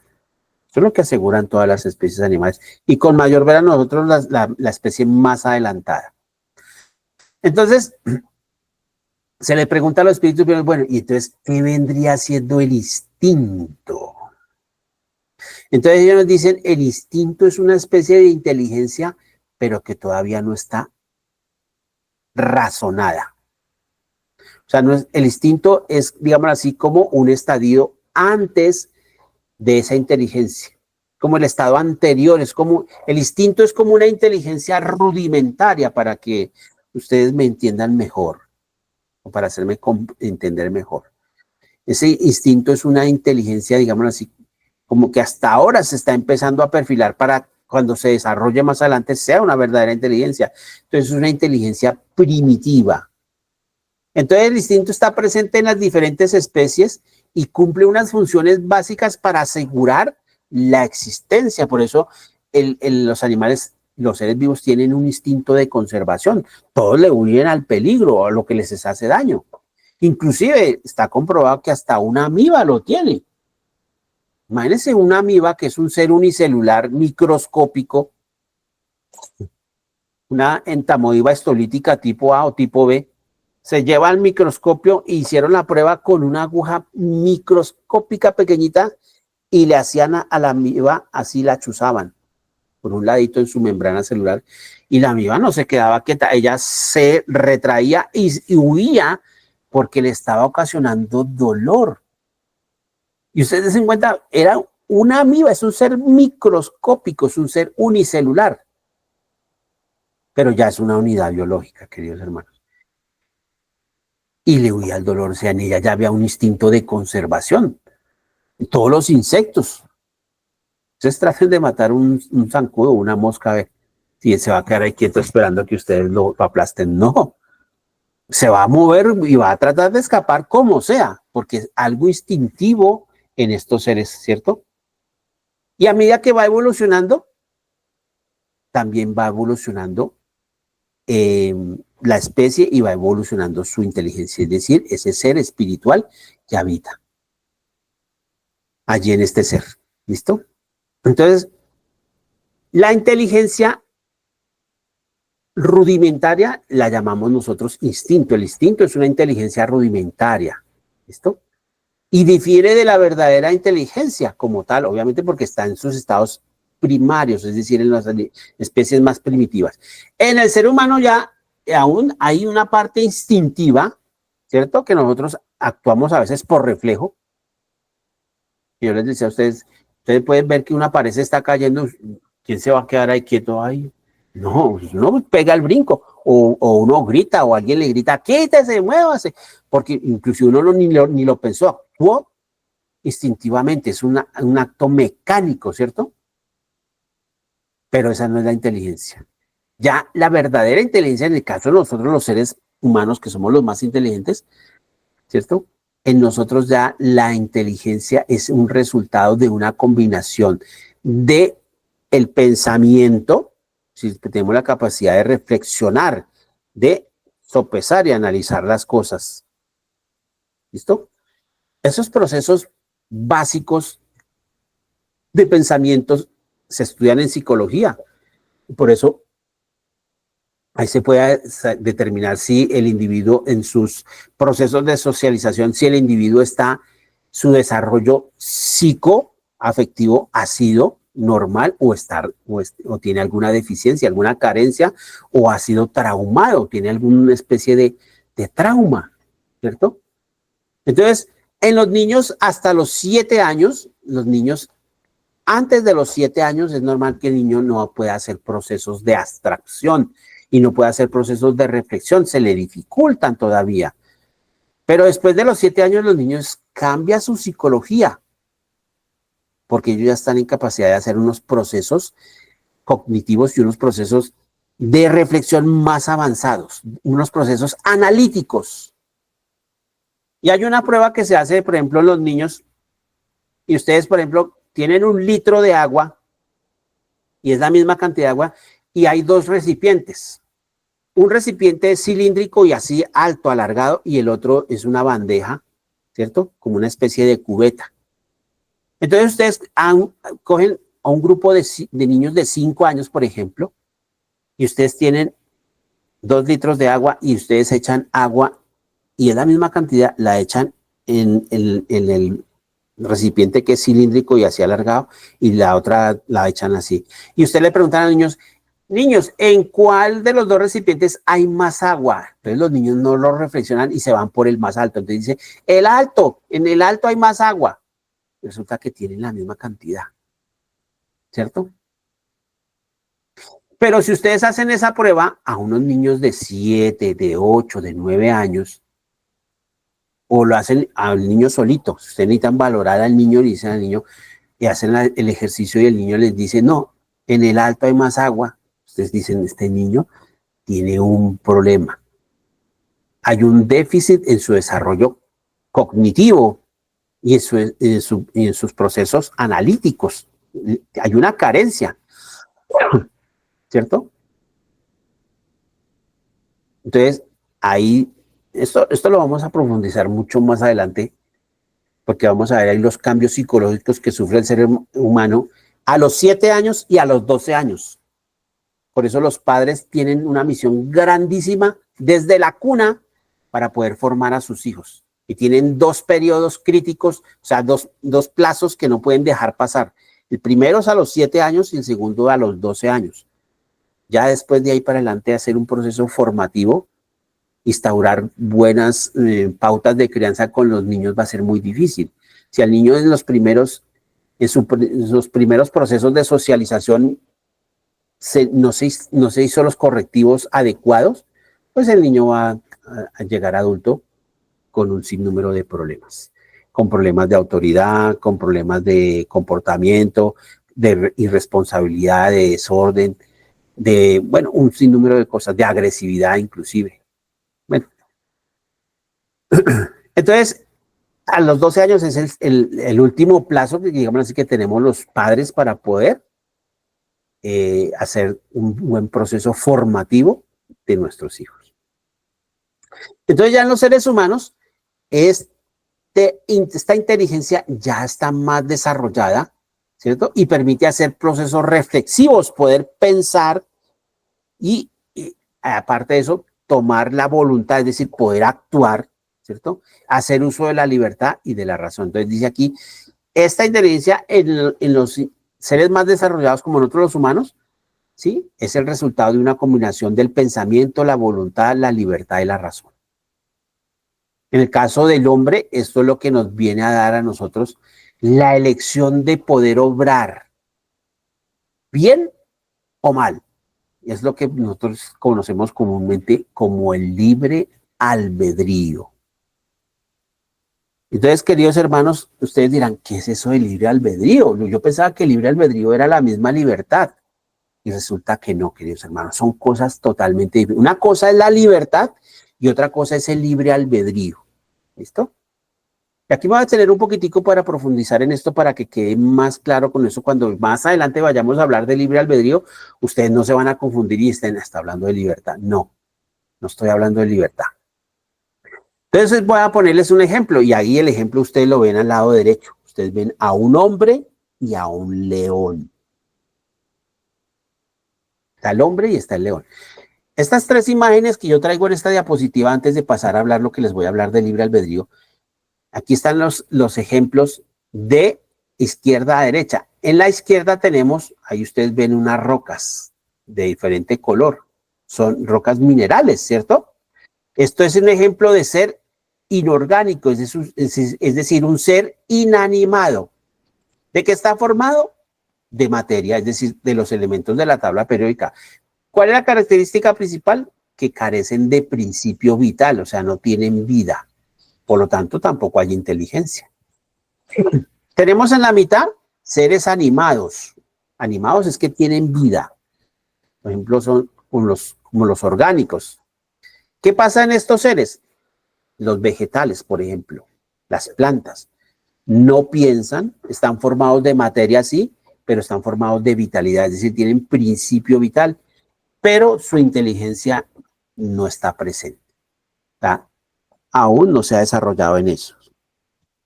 Eso es lo que aseguran todas las especies animales. Y con mayor ver a nosotros la especie más adelantada. Entonces, se le pregunta a los espíritus, bueno, y entonces, ¿qué vendría siendo el instinto? Entonces ellos nos dicen, el instinto es una especie de inteligencia, pero que todavía no está razonada. O sea, no es, el instinto es, digamos así, como un estadio antes de esa inteligencia, como el estado anterior, es como, el instinto es como una inteligencia rudimentaria para que ustedes me entiendan mejor, o para hacerme entender mejor. Ese instinto es una inteligencia, digamos así, como que hasta ahora se está empezando a perfilar para cuando se desarrolle más adelante sea una verdadera inteligencia. Entonces es una inteligencia primitiva. Entonces el instinto está presente en las diferentes especies y cumple unas funciones básicas para asegurar la existencia. Por eso los animales, los seres vivos tienen un instinto de conservación. Todos le huyen al peligro o a lo que les hace daño. Inclusive está comprobado que hasta una amiba lo tiene. Imagínense una amiba que es un ser unicelular microscópico, una entamoeba estolítica tipo A o tipo B, se lleva al microscopio e hicieron la prueba con una aguja microscópica pequeñita y le hacían a la amiba, así la chuzaban por un ladito en su membrana celular y la amiba no se quedaba quieta, ella se retraía y huía porque le estaba ocasionando dolor. Y ustedes se dan cuenta, era una amiba, es un ser microscópico, es un ser unicelular, pero ya es una unidad biológica, queridos hermanos. Y le huía al dolor, o sea, en ella ya había un instinto de conservación. Todos los insectos, ustedes traten de matar un zancudo, una mosca, a ver si se va a quedar ahí quieto esperando que ustedes lo aplasten. No, se va a mover y va a tratar de escapar como sea, porque es algo instintivo en estos seres, ¿cierto? Y a medida que va evolucionando, también va evolucionando la especie y va evolucionando su inteligencia, es decir, ese ser espiritual que habita allí en este ser. ¿Listo? Entonces, la inteligencia rudimentaria la llamamos nosotros instinto. El instinto es una inteligencia rudimentaria. ¿Listo? Y difiere de la verdadera inteligencia como tal, obviamente porque está en sus estados primarios, es decir, en las especies más primitivas. En el ser humano ya aún hay una parte instintiva, ¿cierto? Que nosotros actuamos a veces por reflejo. Yo les decía a ustedes, ustedes pueden ver que una pared se está cayendo, ¿quién se va a quedar ahí quieto? Ay, no, uno pega el brinco, o uno grita, o alguien le grita, quítese, muévase, porque incluso uno ni lo pensó, actuó instintivamente, es un acto mecánico, ¿cierto? Pero esa no es la inteligencia. Ya la verdadera inteligencia, en el caso de nosotros los seres humanos, que somos los más inteligentes, ¿cierto? En nosotros ya la inteligencia es un resultado de una combinación de el pensamiento, si tenemos la capacidad de reflexionar, de sopesar y analizar las cosas. ¿Listo? Esos procesos básicos de pensamientos se estudian en psicología. Por eso ahí se puede determinar si el individuo en sus procesos de socialización, si el individuo está, su desarrollo psicoafectivo ha sido normal o tiene alguna deficiencia, alguna carencia o ha sido traumado, tiene alguna especie de trauma, ¿cierto? Entonces, en los niños hasta los 7 años, los niños antes de los 7 años es normal que el niño no pueda hacer procesos de abstracción y no pueda hacer procesos de reflexión, se le dificultan todavía. Pero después de los 7 años los niños cambian su psicología porque ellos ya están en capacidad de hacer unos procesos cognitivos y unos procesos de reflexión más avanzados, unos procesos analíticos. Y hay una prueba que se hace, por ejemplo, en los niños, y ustedes, por ejemplo, tienen 1 litro de agua y es la misma cantidad de agua y hay 2 recipientes. Un recipiente es cilíndrico y así alto, alargado, y el otro es una bandeja, ¿cierto? Como una especie de cubeta. Entonces ustedes cogen a un grupo de niños de 5 años, por ejemplo, y ustedes tienen 2 litros de agua y ustedes echan agua y es la misma cantidad, la echan en el recipiente que es cilíndrico y así alargado, y la otra la echan así. Y usted le pregunta a los niños, niños, ¿en cuál de los dos recipientes hay más agua? Entonces los niños no lo reflexionan y se van por el más alto. Entonces dice, el alto, en el alto hay más agua. Resulta que tienen la misma cantidad, ¿cierto? Pero si ustedes hacen esa prueba a unos niños de 7, de 8, de 9 años, o lo hacen al niño solito, si ustedes necesitan valorar al niño, le dicen al niño, y hacen el ejercicio y el niño les dice, no, en el alto hay más agua. Ustedes dicen, este niño tiene un problema. Hay un déficit en su desarrollo cognitivo y en sus procesos analíticos. Hay una carencia, ¿cierto? Entonces, ahí, esto lo vamos a profundizar mucho más adelante, porque vamos a ver ahí los cambios psicológicos que sufre el ser humano a los 7 años y a los 12 años. Por eso los padres tienen una misión grandísima desde la cuna para poder formar a sus hijos. Y tienen dos periodos críticos, o sea, dos plazos que no pueden dejar pasar. El primero es a los 7 años y el segundo a los 12 años. Ya después de ahí para adelante hacer un proceso formativo, instaurar buenas pautas de crianza con los niños va a ser muy difícil. Si al niño en sus primeros procesos de socialización no se hizo los correctivos adecuados, pues el niño va a llegar adulto con un sinnúmero de problemas, con problemas de autoridad, con problemas de comportamiento, de irresponsabilidad, de desorden, de, bueno, un sinnúmero de cosas, de agresividad inclusive. Bueno, entonces, a los 12 años es el último plazo que, digamos así, que tenemos los padres para poder hacer un buen proceso formativo de nuestros hijos. Entonces ya en los seres humanos, esta inteligencia ya está más desarrollada, ¿cierto? Y permite hacer procesos reflexivos, poder pensar y aparte de eso, tomar la voluntad, es decir, poder actuar, ¿cierto? Hacer uso de la libertad y de la razón. Entonces dice aquí, esta inteligencia en los seres más desarrollados como nosotros los humanos, ¿sí? Es el resultado de una combinación del pensamiento, la voluntad, la libertad y la razón. En el caso del hombre, esto es lo que nos viene a dar a nosotros la elección de poder obrar bien o mal. Es lo que nosotros conocemos comúnmente como el libre albedrío. Entonces, queridos hermanos, ustedes dirán, ¿qué es eso de libre albedrío? Yo pensaba que el libre albedrío era la misma libertad. Y resulta que no, queridos hermanos, son cosas totalmente diferentes. Una cosa es la libertad y otra cosa es el libre albedrío. ¿Listo? Y aquí voy a tener un poquitico para profundizar en esto para que quede más claro con eso. Cuando más adelante vayamos a hablar de libre albedrío, ustedes no se van a confundir y estén hasta hablando de libertad. No, no estoy hablando de libertad. Entonces voy a ponerles un ejemplo y ahí el ejemplo ustedes lo ven al lado derecho. Ustedes ven a un hombre y a un león. Está el hombre y está el león. Estas tres imágenes que yo traigo en esta diapositiva antes de pasar a hablar lo que les voy a hablar de libre albedrío, aquí están los ejemplos de izquierda a derecha. En la izquierda tenemos, ahí ustedes ven unas rocas de diferente color. Son rocas minerales, ¿cierto? Esto es un ejemplo de ser inorgánico, es decir, un ser inanimado. ¿De qué está formado? De materia, es decir, de los elementos de la tabla periódica. ¿Cuál es la característica principal? Que carecen de principio vital, o sea, no tienen vida. Por lo tanto, tampoco hay inteligencia. Tenemos en la mitad seres animados. Animados es que tienen vida. Por ejemplo, son como los orgánicos. ¿Qué pasa en estos seres? Los vegetales, por ejemplo, las plantas. No piensan, están formados de materia, sí, pero están formados de vitalidad, es decir, tienen principio vital, pero su inteligencia no está presente. ¿Tá? Aún no se ha desarrollado en eso.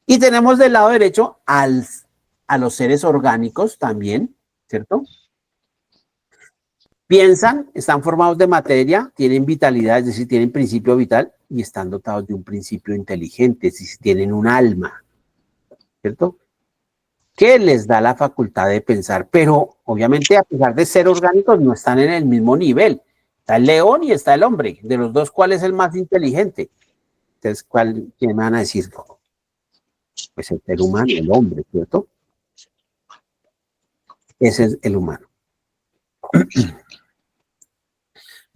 Y tenemos del lado derecho a los seres orgánicos también, ¿cierto? Piensan, están formados de materia, tienen vitalidad, es decir, tienen principio vital y están dotados de un principio inteligente, es decir, tienen un alma, ¿cierto? Que les da la facultad de pensar, pero obviamente a pesar de ser orgánicos no están en el mismo nivel. Está el león y está el hombre. De los dos, ¿cuál es el más inteligente? Entonces, ¿quién me van a decir? Pues el ser humano, el hombre, ¿cierto? Ese es el humano.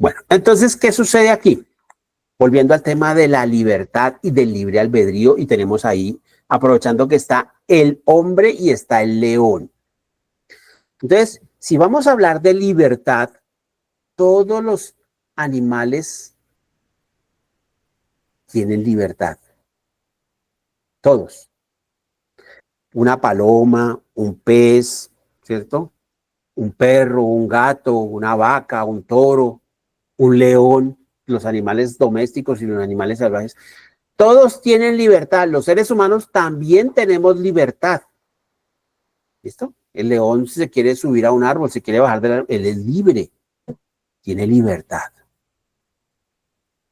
Bueno, entonces, ¿qué sucede aquí? Volviendo al tema de la libertad y del libre albedrío, y tenemos ahí, aprovechando que está el hombre y está el león. Entonces, si vamos a hablar de libertad, todos los animales tienen libertad. Todos. Una paloma, un pez, ¿cierto? Un perro, un gato, una vaca, un toro, un león, los animales domésticos y los animales salvajes. Todos tienen libertad. Los seres humanos también tenemos libertad. ¿Listo? El león, si se quiere subir a un árbol, se quiere bajar del árbol, él es libre. Tiene libertad.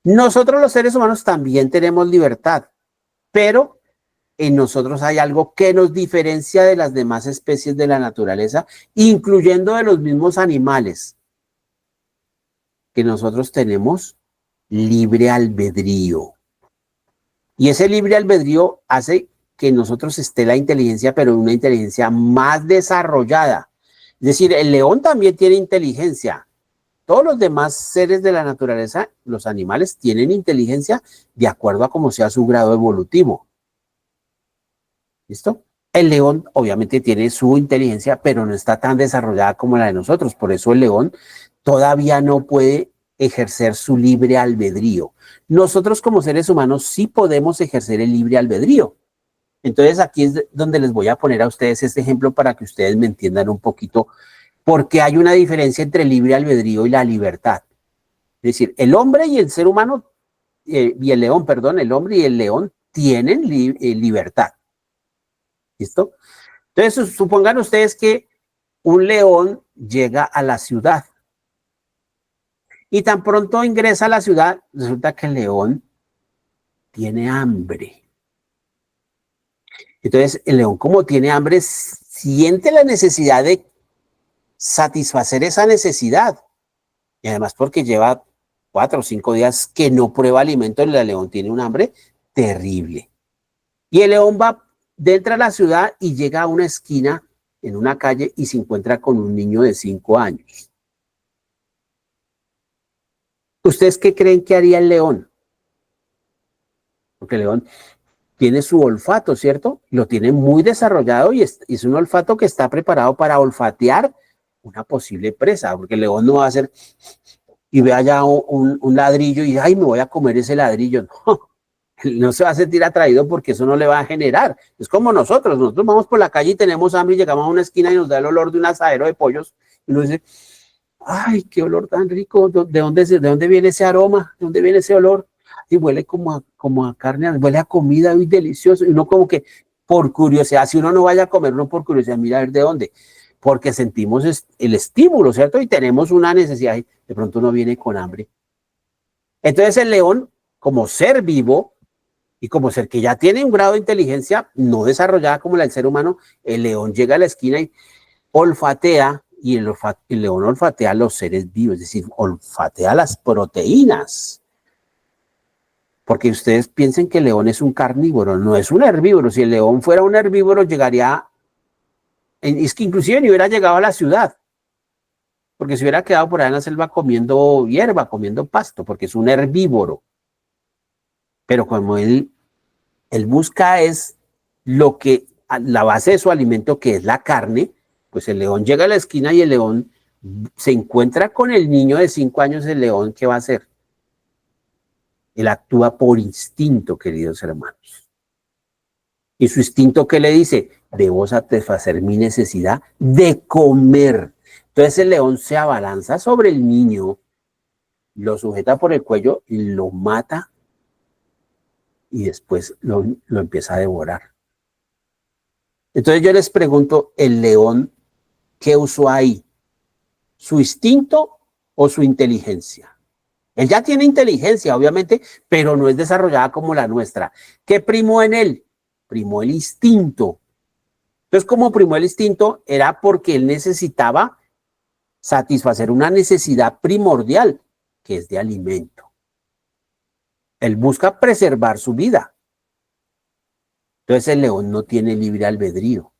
Nosotros los seres humanos también tenemos libertad, pero en nosotros hay algo que nos diferencia de las demás especies de la naturaleza, incluyendo de los mismos animales, que nosotros tenemos libre albedrío. Y ese libre albedrío hace que en nosotros esté la inteligencia, pero una inteligencia más desarrollada. Es decir, el león también tiene inteligencia. Todos los demás seres de la naturaleza, los animales, tienen inteligencia de acuerdo a cómo sea su grado evolutivo. ¿Listo? El león obviamente tiene su inteligencia, pero no está tan desarrollada como la de nosotros. Por eso el león todavía no puede ejercer su libre albedrío. Nosotros como seres humanos sí podemos ejercer el libre albedrío. Entonces aquí es donde les voy a poner a ustedes este ejemplo para que ustedes me entiendan un poquito por qué hay una diferencia entre el libre albedrío y la libertad. Es decir, el hombre y el ser humano, y el león, perdón, el hombre y el león tienen libertad. ¿Listo? Entonces, supongan ustedes que un león llega a la ciudad y tan pronto ingresa a la ciudad, resulta que el león tiene hambre. Entonces, el león, como tiene hambre, siente la necesidad de satisfacer esa necesidad. Y además porque lleva 4 o 5 días que no prueba alimento, el león tiene un hambre terrible. Y el león va dentro de la ciudad y llega a una esquina en una calle y se encuentra con un niño de 5 años. ¿Ustedes qué creen que haría el león? Porque el león tiene su olfato, ¿cierto? Lo tiene muy desarrollado y es un olfato que está preparado para olfatear una posible presa, porque el león no va a hacer y ve allá un ladrillo y ay, me voy a comer ese ladrillo. No, no se va a sentir atraído porque eso no le va a generar. Es como nosotros vamos por la calle y tenemos hambre y llegamos a una esquina y nos da el olor de un asadero de pollos y uno dice, ay, qué olor tan rico, ¿de dónde viene ese aroma? ¿De dónde viene ese olor? Y huele como a carne, huele a comida muy delicioso. Y uno como que por curiosidad, si uno no vaya a comer, uno por curiosidad, mira a ver de dónde. Porque sentimos el estímulo, ¿cierto? Y tenemos una necesidad, y de pronto uno viene con hambre. Entonces el león, como ser vivo, y como ser que ya tiene un grado de inteligencia no desarrollada como la del ser humano, el león llega a la esquina y olfatea, y el león olfatea los seres vivos, es decir, olfatea las proteínas. Porque ustedes piensen que el león es un carnívoro, no es un herbívoro. Si el león fuera un herbívoro, llegaría, es que inclusive ni hubiera llegado a la ciudad, porque se hubiera quedado por ahí en la selva comiendo hierba, comiendo pasto, porque es un herbívoro. Pero como él busca es lo que, la base de su alimento, que es la carne, pues el león llega a la esquina y el león se encuentra con el niño de 5 años, el león, ¿qué va a hacer? Él actúa por instinto, queridos hermanos. ¿Y su instinto qué le dice? Debo satisfacer mi necesidad de comer. Entonces el león se abalanza sobre el niño, lo sujeta por el cuello, lo mata y después lo empieza a devorar. Entonces yo les pregunto, ¿el león qué usó ahí? ¿Su instinto o su inteligencia. Él ya tiene inteligencia, obviamente, pero no es desarrollada como la nuestra. ¿Qué primó en él? Primó el instinto. Entonces, como primó el instinto, era porque él necesitaba satisfacer una necesidad primordial, que es de alimento. Él busca preservar su vida. Entonces, el león no tiene libre albedrío.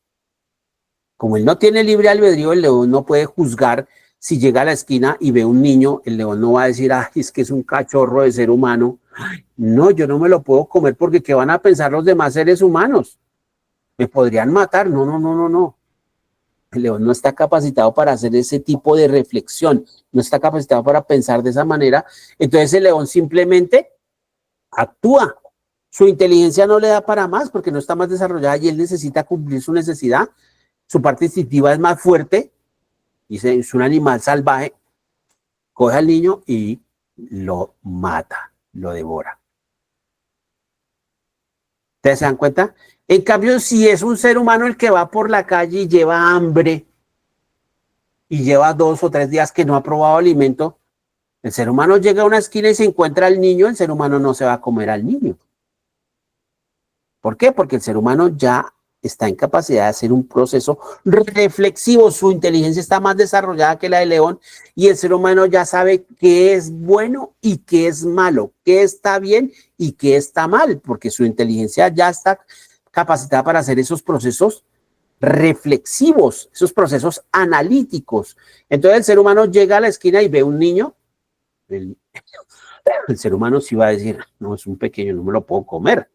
Como él no tiene libre albedrío, el león no puede juzgar. Si llega a la esquina y ve un niño, el león no va a decir, ay, es que es un cachorro de ser humano. No, yo no me lo puedo comer porque ¿qué van a pensar los demás seres humanos? Me podrían matar. No, no, no, no, no. El león no está capacitado para hacer ese tipo de reflexión, no está capacitado para pensar de esa manera. Entonces el león simplemente actúa. Su inteligencia no le da para más porque no está más desarrollada y él necesita cumplir su necesidad. Su parte instintiva es más fuerte. Dice, es un animal salvaje, coge al niño y lo mata, lo devora. ¿Ustedes se dan cuenta? En cambio, si es un ser humano el que va por la calle y lleva hambre y lleva 2 o 3 días que no ha probado alimento, el ser humano llega a una esquina y se encuentra al niño, el ser humano no se va a comer al niño. ¿Por qué? Porque el ser humano ya está en capacidad de hacer un proceso reflexivo, su inteligencia está más desarrollada que la del león y el ser humano ya sabe qué es bueno y qué es malo, qué está bien y qué está mal, porque su inteligencia ya está capacitada para hacer esos procesos reflexivos, esos procesos analíticos. Entonces el ser humano llega a la esquina y ve un niño, el ser humano sí va a decir, no, es un pequeño, no me lo puedo comer.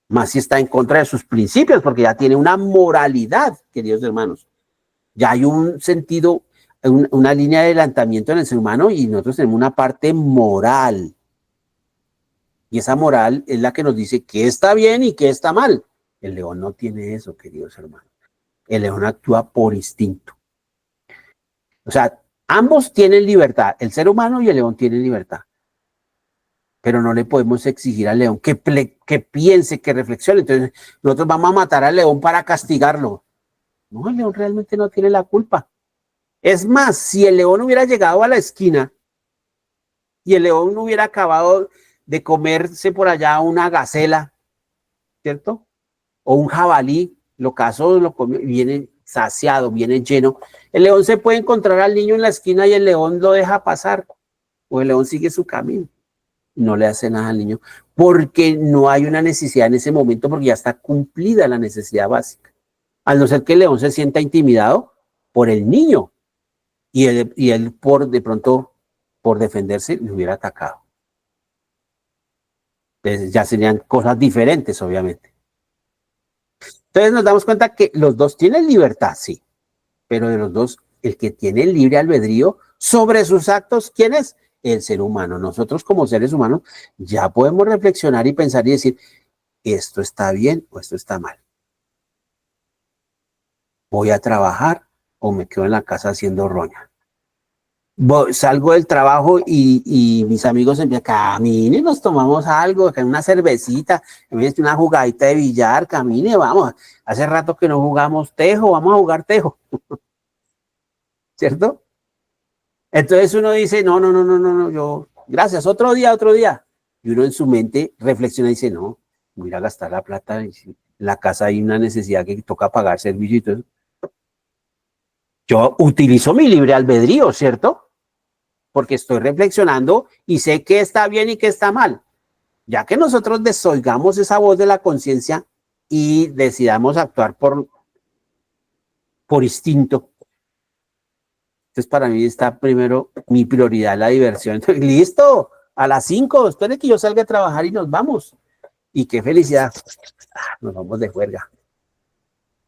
Más si está en contra de sus principios, porque ya tiene una moralidad, queridos hermanos. Ya hay un sentido, una línea de adelantamiento en el ser humano y nosotros tenemos una parte moral. Y esa moral es la que nos dice qué está bien y qué está mal. El león no tiene eso, queridos hermanos. El león actúa por instinto. O sea, ambos tienen libertad. El ser humano y el león tienen libertad. Pero no le podemos exigir al león que piense, que reflexione. Entonces, nosotros vamos a matar al león para castigarlo. No, el león realmente no tiene la culpa. Es más, si el león hubiera llegado a la esquina y el león hubiera acabado de comerse por allá una gacela, ¿cierto? O un jabalí, lo cazó, lo comió, viene saciado, viene lleno. El león se puede encontrar al niño en la esquina y el león lo deja pasar, o el león sigue su camino. No le hace nada al niño, porque no hay una necesidad en ese momento, porque ya está cumplida la necesidad básica. Al no ser que el león se sienta intimidado por el niño y él por de pronto, por defenderse, le hubiera atacado. Entonces ya serían cosas diferentes, obviamente. Entonces nos damos cuenta que los dos tienen libertad, sí, pero de los dos, el que tiene el libre albedrío sobre sus actos, ¿quién es? El ser humano. Nosotros como seres humanos ya podemos reflexionar y pensar y decir, esto está bien o esto está mal. Voy a trabajar o me quedo en la casa haciendo roña. Salgo del trabajo y mis amigos empiezan, camine, nos tomamos algo, una cervecita, una jugadita de billar, camine, vamos. Hace rato que no jugamos tejo, vamos a jugar tejo. ¿Cierto? Entonces uno dice, no, no, no, no, no, no, yo, gracias, otro día, otro día. Y uno en su mente reflexiona y dice, no, voy a ir a gastar la plata, en la casa hay una necesidad que toca pagar servicio y todo eso. Yo utilizo mi libre albedrío, ¿cierto? Porque estoy reflexionando y sé qué está bien y qué está mal. Ya que nosotros desoigamos esa voz de la conciencia y decidamos actuar por instinto. Entonces, para mí está primero mi prioridad la diversión. Entonces, listo, a las 5, espere que yo salga a trabajar y nos vamos. Y qué felicidad. Nos vamos de juerga.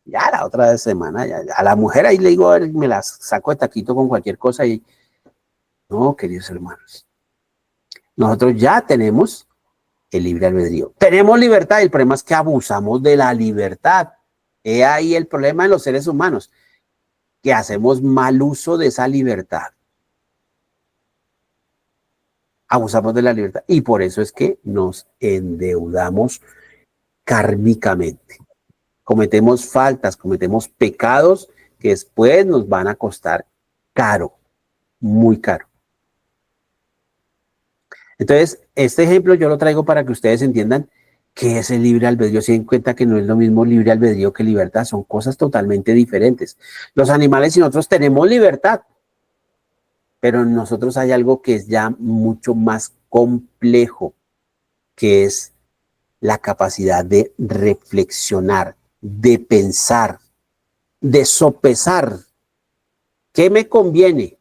Ya la otra semana, ya, a la mujer ahí le digo, a ver, me las saco de taquito con cualquier cosa y no, queridos hermanos. Nosotros ya tenemos el libre albedrío. Tenemos libertad, el problema es que abusamos de la libertad. He ahí el problema de los seres humanos, que hacemos mal uso de esa libertad. Abusamos de la libertad y por eso es que nos endeudamos kármicamente. Cometemos faltas, cometemos pecados que después nos van a costar caro. muy caro. Entonces, este ejemplo yo lo traigo para que ustedes entiendan qué es el libre albedrío. Se den cuenta que no es lo mismo libre albedrío que libertad, son cosas totalmente diferentes. Los animales y nosotros tenemos libertad, pero en nosotros hay algo que es ya mucho más complejo, que es la capacidad de reflexionar, de pensar, de sopesar qué me conviene,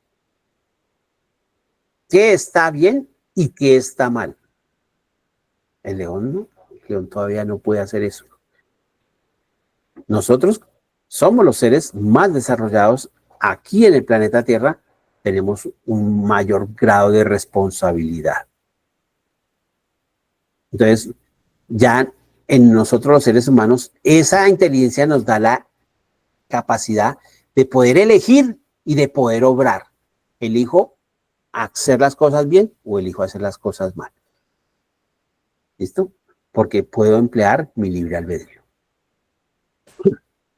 qué está bien y qué está mal. El león no, el león todavía no puede hacer eso. Nosotros somos los seres más desarrollados aquí en el planeta Tierra, tenemos un mayor grado de responsabilidad. Entonces, ya en nosotros los seres humanos, esa inteligencia nos da la capacidad de poder elegir y de poder obrar. Elijo hacer las cosas bien o elijo hacer las cosas mal. ¿Listo? Porque puedo emplear mi libre albedrío.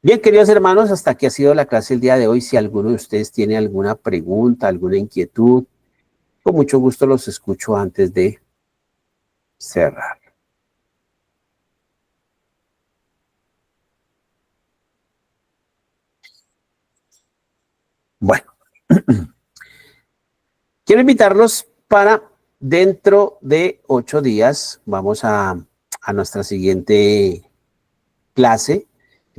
Bien, queridos hermanos, hasta aquí ha sido la clase el día de hoy. Si alguno de ustedes tiene alguna pregunta, alguna inquietud, con mucho gusto los escucho antes de cerrar. Bueno, quiero invitarlos para dentro de 8 días, vamos a nuestra siguiente clase.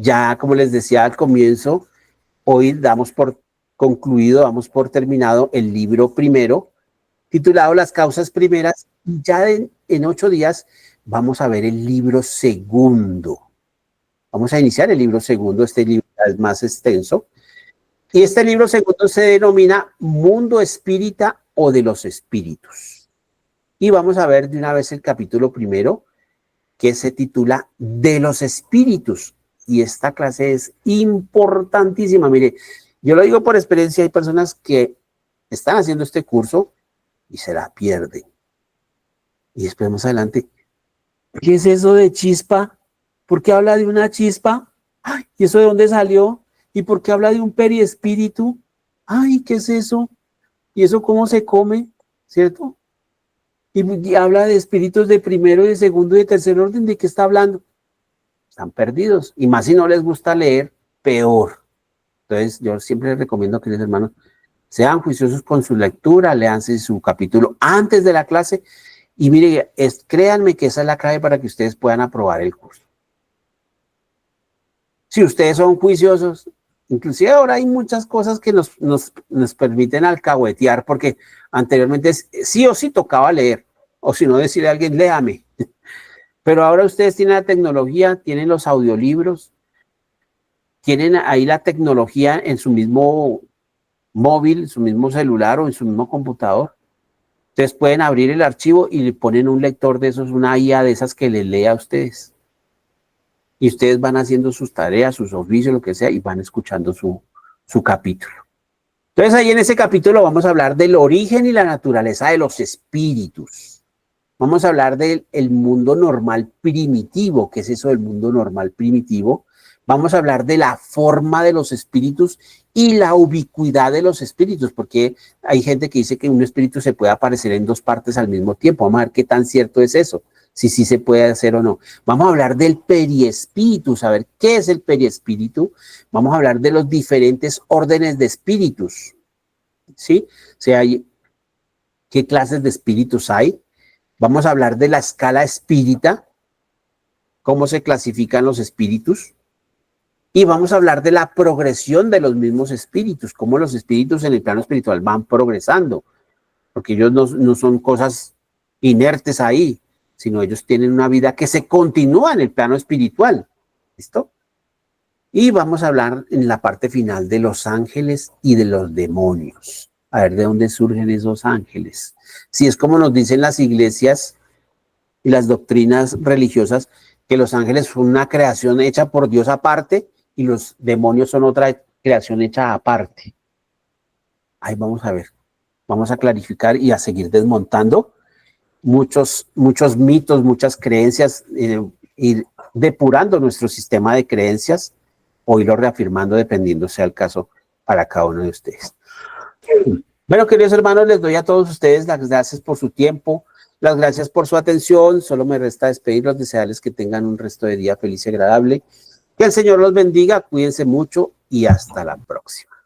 Ya como les decía al comienzo, hoy damos por concluido, damos por terminado el libro primero, titulado Las causas primeras. Ya en 8 días vamos a ver el libro segundo. Vamos a iniciar el libro segundo, este libro es más extenso. Y este libro segundo se denomina Mundo Espírita o de los Espíritus. Y vamos a ver de una vez el capítulo primero, que se titula De los Espíritus. Y esta clase es importantísima. Mire, yo lo digo por experiencia, hay personas que están haciendo este curso y se la pierden. Y después más adelante, ¿qué es eso de chispa? ¿Por qué habla de una chispa? Ay, ¿y eso de dónde salió? ¿Y por qué habla de un periespíritu? Ay, ¿qué es eso? ¿Y eso cómo se come? ¿Cierto? Y habla de espíritus de primero, de segundo y de tercer orden. ¿De qué está hablando? Están perdidos. Y más si no les gusta leer, peor. Entonces, yo siempre les recomiendo, queridos hermanos, sean juiciosos con su lectura, léanse su capítulo antes de la clase. Y mire, créanme que esa es la clave para que ustedes puedan aprobar el curso. Si ustedes son juiciosos, inclusive ahora hay muchas cosas que nos permiten alcahuetear, porque anteriormente sí o sí tocaba leer, o si no decirle a alguien, léame. Pero ahora ustedes tienen la tecnología, tienen los audiolibros, tienen ahí la tecnología en su mismo móvil, su mismo celular o en su mismo computador. Ustedes pueden abrir el archivo y le ponen un lector de esos, una IA de esas que les lea a ustedes. Y ustedes van haciendo sus tareas, sus oficios, lo que sea, y van escuchando su capítulo. Entonces ahí en ese capítulo vamos a hablar del origen y la naturaleza de los espíritus. Vamos a hablar del mundo normal primitivo. ¿Qué es eso del mundo normal primitivo? Vamos a hablar de la forma de los espíritus y la ubicuidad de los espíritus, porque hay gente que dice que un espíritu se puede aparecer en 2 partes al mismo tiempo. Vamos a ver qué tan cierto es eso, si sí se puede hacer o no. Vamos a hablar del periespíritu, saber qué es el periespíritu. Vamos a hablar de los diferentes órdenes de espíritus, ¿sí? O sea, ¿qué clases de espíritus hay? Vamos a hablar de la escala espírita, cómo se clasifican los espíritus. Y vamos a hablar de la progresión de los mismos espíritus, cómo los espíritus en el plano espiritual van progresando, porque ellos no son cosas inertes ahí, sino ellos tienen una vida que se continúa en el plano espiritual. ¿Listo? Y vamos a hablar en la parte final de los ángeles y de los demonios. A ver de dónde surgen esos ángeles. Si es como nos dicen las iglesias y las doctrinas religiosas, que los ángeles son una creación hecha por Dios aparte y los demonios son otra creación hecha aparte. Ahí vamos a ver, vamos a clarificar y a seguir desmontando muchos mitos, muchas creencias, ir depurando nuestro sistema de creencias o irlo reafirmando dependiendo sea el caso para cada uno de ustedes. Bueno, queridos hermanos, les doy a todos ustedes las gracias por su tiempo, las gracias por su atención. Solo me resta despedirlos, desearles que tengan un resto de día feliz y agradable. Que el Señor los bendiga, cuídense mucho y hasta la próxima.